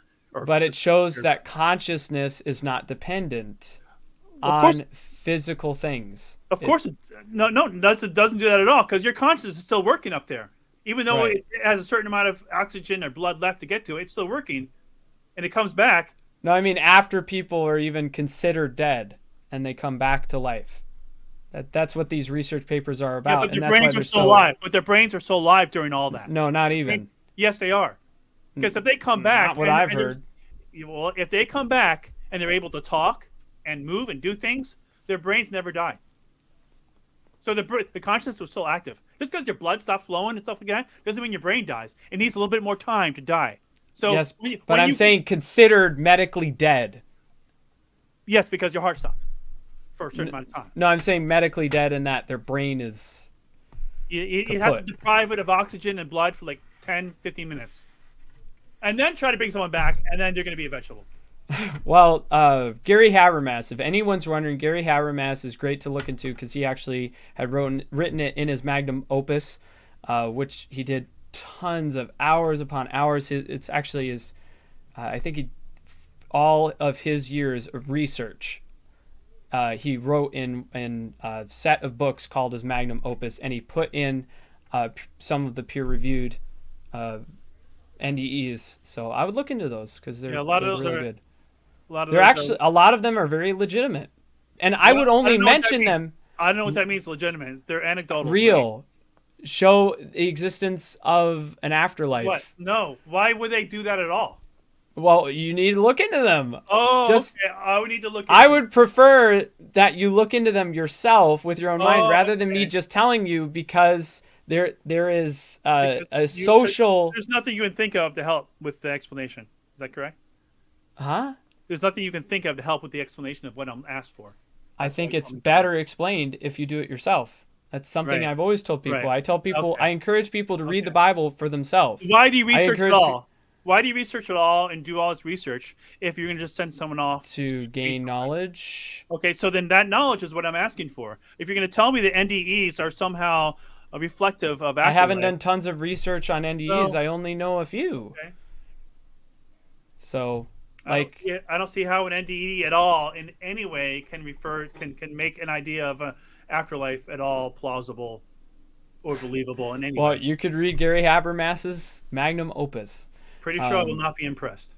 But it shows that consciousness is not dependent Of course- on physical things. Of course, it doesn't do that at all because your consciousness is still working up there. Even though Right. it has a certain amount of oxygen or blood left to get to it, it's still working, and it comes back. No, I mean after people are even considered dead and they come back to life. That's what these research papers are about. Yeah, but and their that's why brains they're are still alive. But their brains are still alive during all that. No, not even. Yes, they are. Because if they come back, Not what I've they're- heard. Well, if they come back and they're able to talk and move and do things, their brains never die. So the consciousness was still active. Just because your blood stops flowing and stuff like that doesn't mean your brain dies. It needs a little bit more time to die. So Yes, when but I'm you- saying considered medically dead. yes, because your heart stopped for a certain amount of time. No, I'm saying medically dead in that their brain is... You have to kaput. deprive it of oxygen and blood for like 10, 15 minutes. And then try to bring someone back, and then they're going to be a vegetable. Well, Gary Habermas, if anyone's wondering, Gary Habermas is great to look into because he actually had written it in his magnum opus, which he did tons of hours upon hours. It's actually all of his years of research he wrote in a set of books called his magnum opus, and he put in some of the peer-reviewed NDEs. So I would look into those because they're, Yeah, a lot of they're those really are good. a lot of They're those actually a lot of them are very legitimate, and I would I only don't know what that mention means. them I don't know what that means. Legitimate. They're anecdotal. real, show the existence of an afterlife. What? No. Why would they do that at all? Well, you need to look into them. Oh, Just- okay. I would need to look. I into would prefer that you look into them yourself with your own mind Oh, rather than me okay. just telling you, because there is a Because you- social. There's nothing you can think of to help with the explanation. Is that correct? Huh? There's nothing you can think of to help with the explanation of what I'm asked for. I think it's better explained if you do it yourself. That's something Right. I've always told people. Right. I tell people, Okay. I encourage people to read Okay. the Bible for themselves. Why do you research at encourage all? Why do you research at all and do all this research if you're gonna just send someone off To gain knowledge. Okay, so then that knowledge is what I'm asking for. If you're going to tell me the NDEs are somehow reflective of I haven't afterlife- done tons of research on NDEs. No. I only know a few. Okay. So, I don't like, see it- I don't see how an NDE at all in any way can can make an idea of a afterlife at all plausible or believable in any well, way. you could read Gary Habermas's magnum opus. Pretty sure I will not be impressed.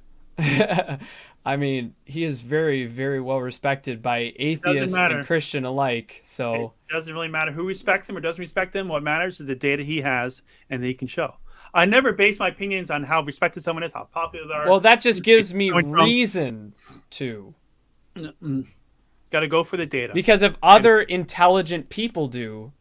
I mean, he is very, very well respected by atheists matter. and Christian alike. So, It doesn't really matter who respects him or doesn't respect him. What matters is the data he has and that he can show. I never base my opinions on how respected someone is, how popular they are. well, that just gives me Going from- reason to. Got to go for the data. Because if other intelligent people do,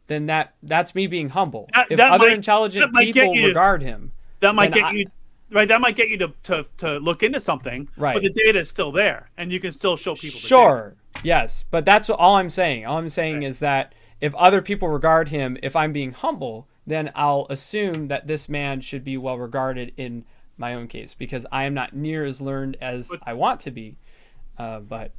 then that's me being humble. If that other might- intelligent that might get people you- regard him, That might then get you right. That might get you to look into something. Right. But the data is still there, and you can still show people. The sure, yes, but that's all I'm saying. All I'm saying is that if other people regard him, if I'm being humble, then I'll assume that this man should be well regarded in my own case, because I am not near as learned as I want to be. But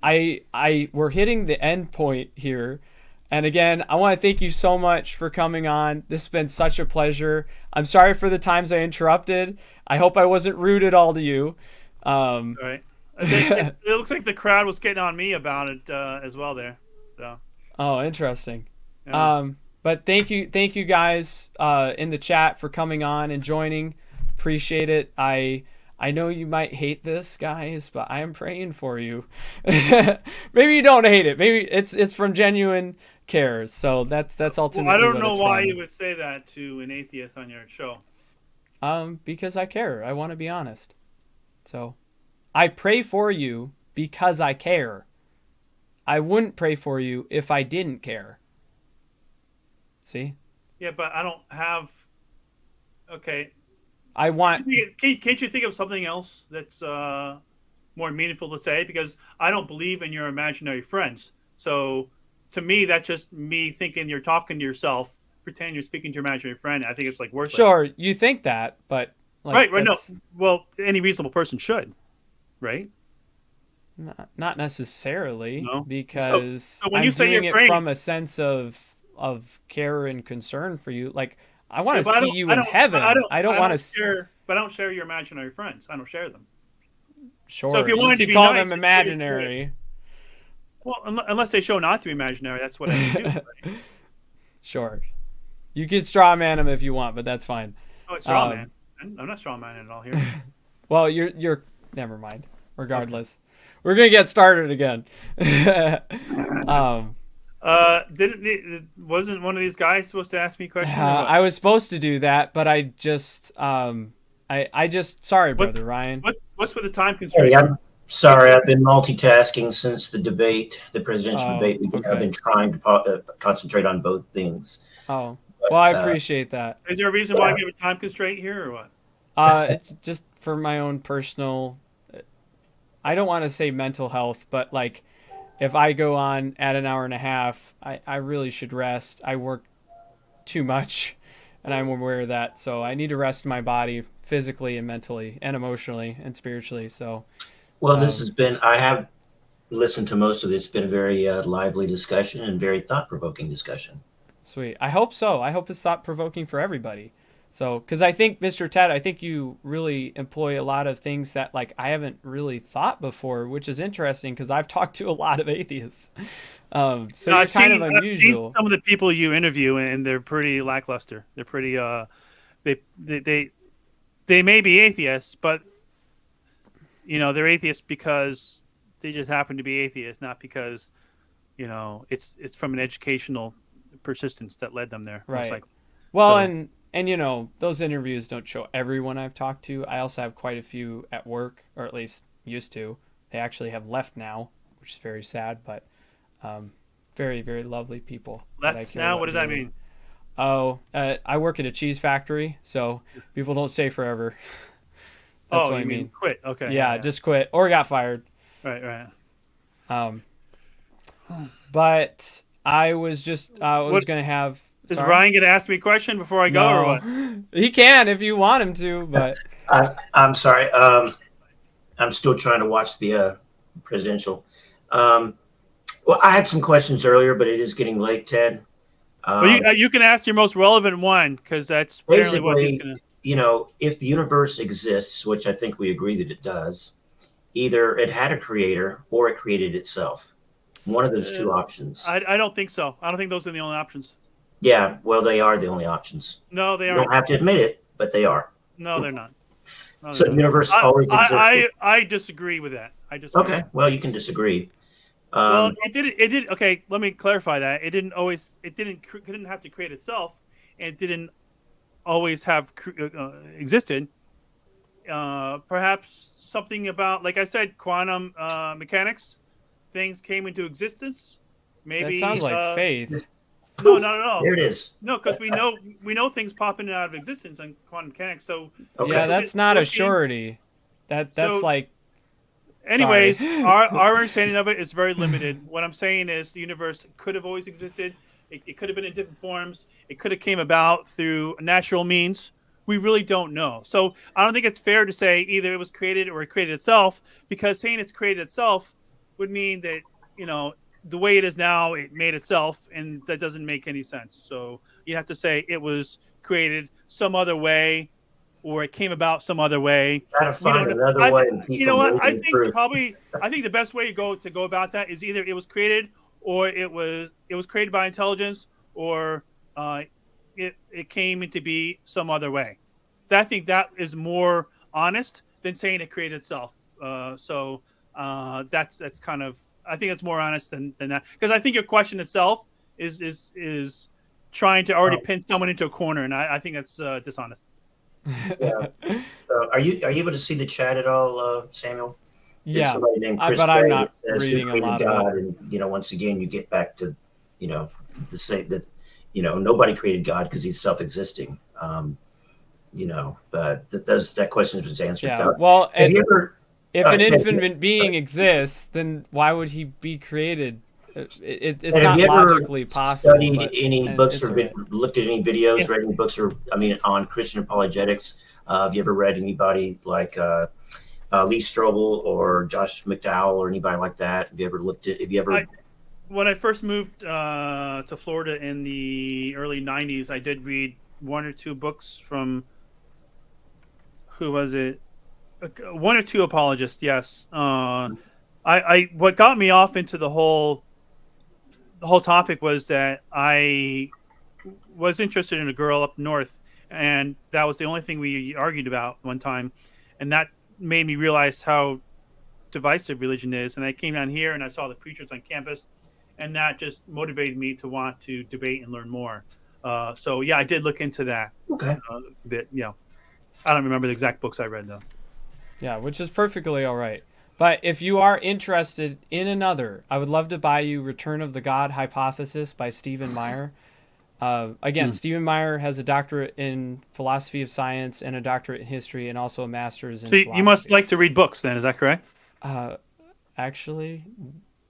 we're hitting the end point here. And again, I want to thank you so much for coming on. This has been such a pleasure. I'm sorry for the times I interrupted. I hope I wasn't rude at all to you. data. Right. It looks like the crowd was getting on me about it as well there. So. Oh, interesting. Yeah. But thank you guys in the chat for coming on and joining. Appreciate it. I know you might hate this, guys, but I am praying for you. Maybe you don't hate it. Maybe it's from genuine care. So that's ultimately Well, I don't what know it's why from. you would say that to an atheist on your show. Because I care. I want to be honest. So I pray for you because I care. I wouldn't pray for you if I didn't care. See? Yeah, but I don't have. Okay. I want. Can't you think of something else that's more meaningful to say? Because I don't believe in your imaginary friends. So to me, that's just me thinking you're talking to yourself, pretending you're speaking to your imaginary friend. I think it's like worthless. Sure, you think that, but like, Right. No. that's Well, any reasonable person should, right? not necessarily, No? because So when I'm you say doing you're it praying- from a sense of care and concern for you. Like, I want to But see you in heaven. I don't want to. share. But I don't share your imaginary friends. I don't share them. Sure, So if you wanted to could be call nice, them it's pretty imaginary. Well, unless they show not to be imaginary, that's what I do. Right? Sure, you could straw man them if you want, but that's fine. Oh, it's straw man. I'm not straw man at all here. Well, you're never mind. Regardless, we're gonna get started again. Wasn't one of these guys supposed to ask me a question? I was supposed to do that, but I just sorry, brother Ryan. What's with the time constraint? Hey, I'm sorry. I've been multitasking since the debate, the presidential Oh, debate. okay. I've been trying to concentrate on both things. Oh, But, well, I appreciate that. Is there a reason why we have a time constraint here, or what? It's just for my own personal. I don't want to say mental health, but like, if I go on at an hour and a half, I really should rest. I work too much, and I'm aware of that. So I need to rest my body physically and mentally and emotionally and spiritually. So, Well, this has been, I have listened to most of it. It's been a very lively discussion and very thought-provoking discussion. sweet. I hope so. I hope it's thought provoking for everybody. So, because I think, Mr. Ted, I think you really employ a lot of things that like I haven't really thought before, which is interesting because I've talked to a lot of atheists. So No, you're kind of I've seen unusual. some of the people you interview, and they're pretty lackluster. They're pretty they may be atheists, but they're atheists because they just happen to be atheists, not because it's from an educational persistence that led them there. Most Right. likely. Well, So- and those interviews don't show everyone I've talked to. I also have quite a few at work, or at least used to. They actually have left now, which is very sad, but very, very lovely people. that I Left care now? about What does that dearly. mean? Oh, I work at a cheese factory, so people don't stay forever. That's Oh, what you I mean mean. quit? Okay. Yeah, just quit or got fired. right. Um, but I was just was What- gonna have. Is Sorry? Ryan gonna ask me a question before I go, or what? He can if you want him to, but I'm sorry. I'm still trying to watch the presidential. Well, I had some questions earlier, but it is getting late, Ted. Well, you can ask your most relevant one because that's apparently what he's Basically, gonna. If the universe exists, which I think we agree that it does, either it had a creator or it created itself. One of those two options. I don't think so. I don't think those are the only options. Yeah, well, they are the only options. No, they You aren't. don't have to admit it, but they are. No, they're not. No, So they're the not. universe always existed. I disagree with that. I disagree. Okay, well, you can disagree. Well, it did. Okay, let me clarify that. It didn't have to create itself, and it didn't always have existed. Perhaps something about, like I said, quantum mechanics. Things came into existence. Maybe that sounds like faith. No, not at all. There it is. No, because we know things pop in and out of existence on quantum mechanics. So, Okay. Yeah, that's not a Okay. surety. That's So- like anyways, Sorry. our understanding of it is very limited. What I'm saying is, the universe could have always existed. It could have been in different forms. It could have came about through natural means. We really don't know. So I don't think it's fair to say either it was created or it created itself, because saying it's created itself would mean that, the way it is now, it made itself, and that doesn't make any sense. So you have to say it was created some other way, or it came about some other way. Gotta find another I way. think- to keep you know from what? I moving think through. I think the best way to go about that is either it was created, or it was created by intelligence, or it came into be some other way. I think that is more honest than saying it created itself. So that's kind of, I think it's more honest than that, because I think your question itself is trying to already pin someone into a corner, and I think that's dishonest. Yeah. Are you able to see the chat at all, Samuel? There's yeah. somebody named Chris but I'm Gray not that says, "Who reading a created lot of God?" And once again, you get back to the say that nobody created God because he's self-existing. But that question was answered. Yeah. Well, Have you ever? if an have you- infinite being exists, then why would he be created? It's Have not you ever logically possible. studied but- any and books it's or all right. looked at any videos, read any books, on Christian apologetics? Have you ever read anybody like Lee Strobel or Josh McDowell or anybody like that? Have you ever looked at? Have you ever? When I first moved to Florida in the early 90s, I did read one or two books from, who was it? One or two apologists, yes. What got me off into the whole topic was that I was interested in a girl up north, and that was the only thing we argued about one time, and that made me realize how divisive religion is. And I came down here and I saw the preachers on campus, and that just motivated me to want to debate and learn more. So yeah, I did look into that Okay. a bit. I don't remember the exact books I read though. Yeah, which is perfectly all right. But if you are interested in another, I would love to buy you Return of the God Hypothesis by Stephen Meyer. Again, Stephen Meyer has a doctorate in philosophy of science and a doctorate in history, and also a master's in So philosophy. you must like to read books then, is that correct? Actually,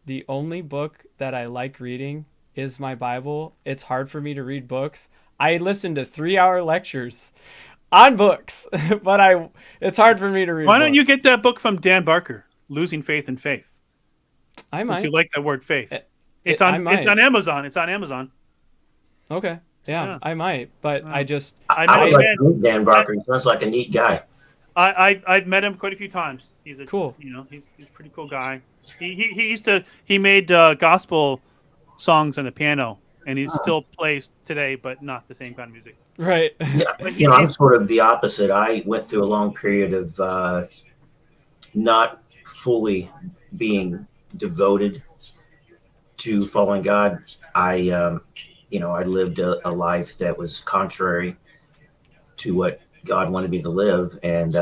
the only book that I like reading is my Bible. It's hard for me to read books. I listen to 3-hour lectures on books, but it's hard for me to read. Why don't books. you get that book from Dan Barker, Losing Faith in Faith? I Since might. you like that word faith. I It's might. on Amazon. It's on Amazon. Okay. Yeah, I might, but Wow. I just I would met like to meet Dan Barker. He sounds like a neat guy. I've met him quite a few times. He's a Cool. he's a pretty cool guy. He made gospel songs on the piano, and he still plays today, but not the same kind of music. right. Yeah, But I'm sort of the opposite. I went through a long period of not fully being devoted to following God. I lived a life that was contrary to what God wanted me to live, and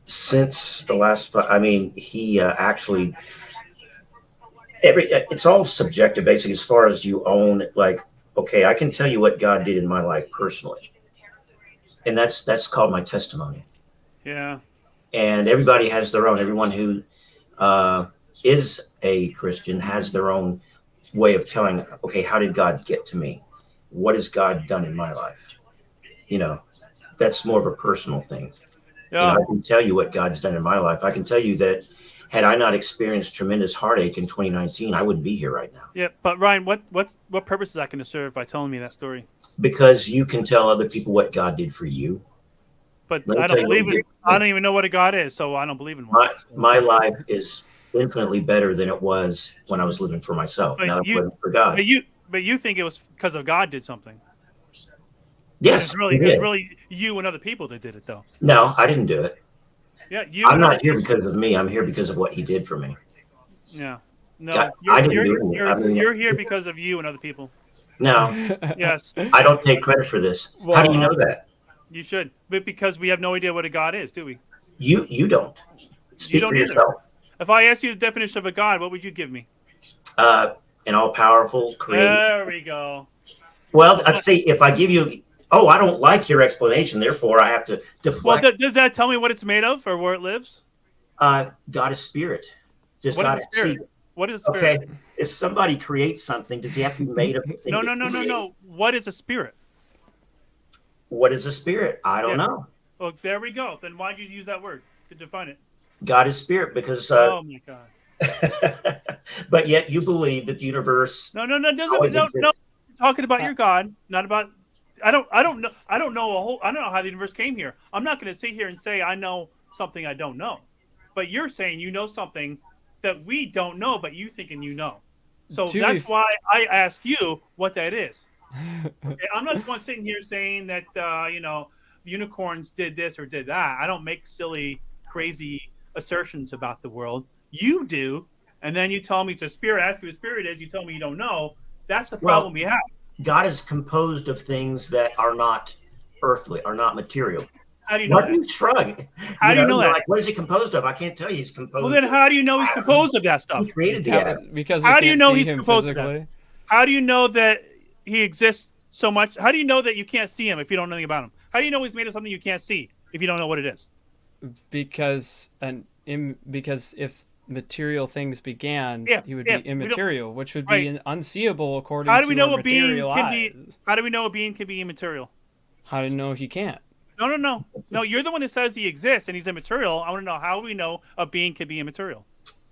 since the last, he actually it's all subjective, basically, as far as you own. Like, okay, I can tell you what God did in my life personally, and that's called my testimony. Yeah. And everybody has their own. Everyone who is a Christian has their own way of telling, okay, how did God get to me? What has God done in my life? That's more of a personal thing. Yeah. I can tell you what God's done in my life. I can tell you that had I not experienced tremendous heartache in 2019, I wouldn't be here right now. Yeah. But Ryan, what purpose is that going to serve by telling me that story? Because you can tell other people what God did for you. But Let me I tell don't you what believe he it. did for I me. don't even know what a God is, so I don't believe in one. My life is infinitely better than it was when I was living for myself. But Now it you- wasn't for God. But you think it was because of God did something. Yes, It he was did. really you and other people that did it, though. No, I didn't do it. Yeah, you. I'm and not other here people- because of me. I'm here because of what he did for me. Yeah. No, God, I didn't do it. you're here because of you and other people. No, Yes, I don't take credit for this. How do you know that? you should. But because we have no idea what a God is, do we? You don't. Speak don't for either. yourself. If I asked you the definition of a God, what would you give me? An all-powerful creator. There we go. Well, let's see. If I give you, I don't like your explanation. Therefore, I have to Well, deflect. does that tell me what it's made of or where it lives? God is spirit. Just What God is a spirit? see. What is a spirit? Okay. If somebody creates something, does he have to be made of the thing? No. What is a spirit? What is a spirit? I don't Yeah. know. Well, there we go. Then why did you use that word to define it? God is spirit because. Oh my God. But yet you believe that the universe. No. always No. exists. Talking about your God, not about. I don't know. I don't know how the universe came here. I'm not going to sit here and say I know something I don't know. But you're saying you know something that we don't know, but you thinking you know. So that's why I ask you what that is. Okay, I'm not the one sitting here saying that unicorns did this or did that. I don't make silly, crazy assertions about the world. You do, and then you tell me it's a spirit. I ask you what a spirit is. You tell me you don't know. That's the problem we have. God is composed of things that are not earthly, are not material. How do you know What that? do you shrug? How do you know you're that? Like, what is he composed of? I can't tell you. He's composed. Well, then how do you know he's composed of that stuff? He created the atom. Because How we do you can't know see he's him composed of that? physically. How do you know that he exists so much? How do you know that you can't see him if you don't know anything about him? How do you know he's made of something you can't see if you don't know what it is? Because if material things began, he would if be we don't- immaterial, which would Right. be unseeable according How do we to know our a being material can eyes. be? How do we know a being can be immaterial? How do you know he can't? No. You're the one that says he exists and he's immaterial. I want to know how we know a being can be immaterial.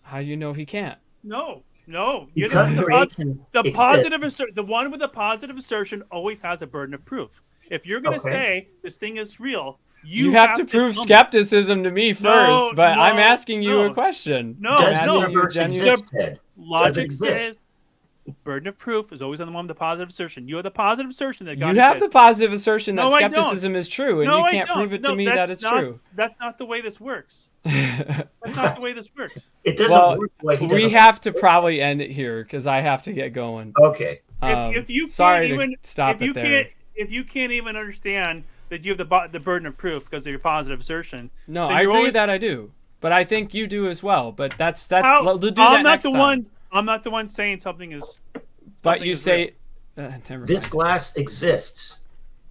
How do you know he can't? No. You're Because creation the exists. positive the one with the positive assertion always has a burden of proof. If you're going to Okay. say this thing is real, You have to prove tell me. skepticism to me first, No, but I'm no, asking you no. a question. No, I'm Does asking the no. you universe genuine- exist, Ted? Does it Logic exist? says burden of proof is always on the one with the positive assertion. You have the positive assertion that God You have the exists. positive assertion that No, I don't. skepticism is true, and No, you I can't don't. prove it to No, me that's that it's not- true. That's not the way this works. That's not the way this works. It doesn't Well, work the way he we doesn't have to work. probably end it here because I have to get going. Okay. If you can't sorry even to stop if you it there. if you can't even understand that you have the burden of proof because of your positive assertion. No, then I you're agree always- that I do, but I think you do as well. But that's How- we'll do I'm that not next the time. one. I'm not the one saying something is. But something you is say never This mind. glass exists.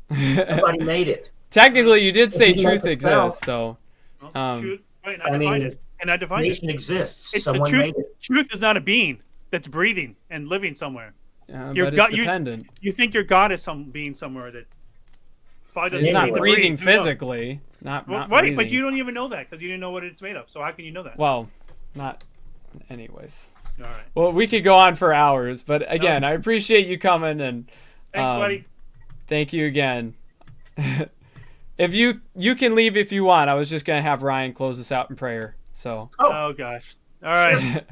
Somebody made it. Technically, you did say If you let truth it sell- exists, so real. Um, Truth, right, I I defined mean, it, and I defined it. Creation exists. It's the Someone truth. made it. Truth is not a being that's breathing and living somewhere. Your but gut- it's dependent. You think your God is some being somewhere that probably doesn't It's not need to breathing breathe. Who knows? physically. Not Well, not right, breathing. but you don't even know that because you didn't know what it's made of. So how can you know that? Well, not. Anyways. All right. Well, we could go on for hours, but again, I appreciate you coming, and buddy. Thank you again. If you can leave if you want. I was just gonna have Ryan close us out in prayer. So. Oh gosh. All right.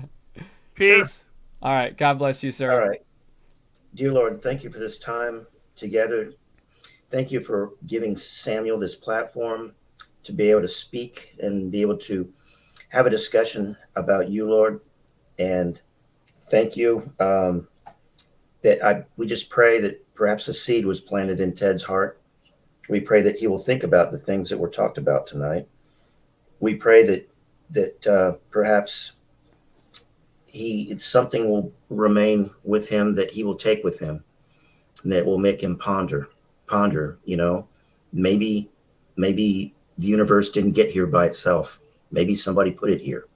Peace. All right. God bless you, sir. All right. Dear Lord, thank you for this time together. Thank you for giving Samuel this platform to be able to speak and be able to have a discussion about you, Lord. And thank you we just pray that perhaps a seed was planted in Ted's heart. We pray that he will think about the things that were talked about tonight. We pray that perhaps something will remain with him that he will take with him, and that will make him ponder. Maybe the universe didn't get here by itself. Maybe somebody put it here.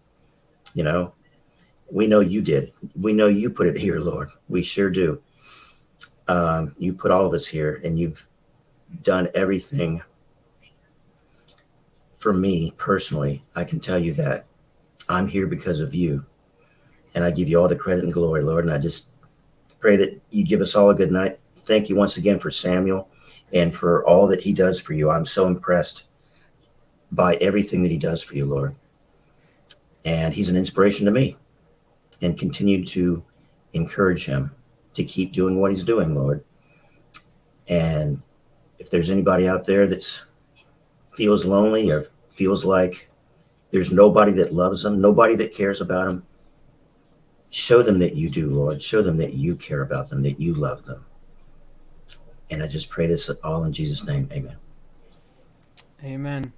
We know you did. We know you put it here, Lord. We sure do. You put all of us here, and you've done everything for me personally. I can tell you that I'm here because of you, and I give you all the credit and glory, Lord. And I just pray that you give us all a good night. Thank you once again for Samuel and for all that he does for you. I'm so impressed by everything that he does for you, Lord. And he's an inspiration to me, and continue to encourage him to keep doing what he's doing, Lord. And if there's anybody out there that feels lonely or feels like there's nobody that loves them, nobody that cares about them, show them that you do, Lord. Show them that you care about them, that you love them. And I just pray this all in Jesus' name. Amen. Amen.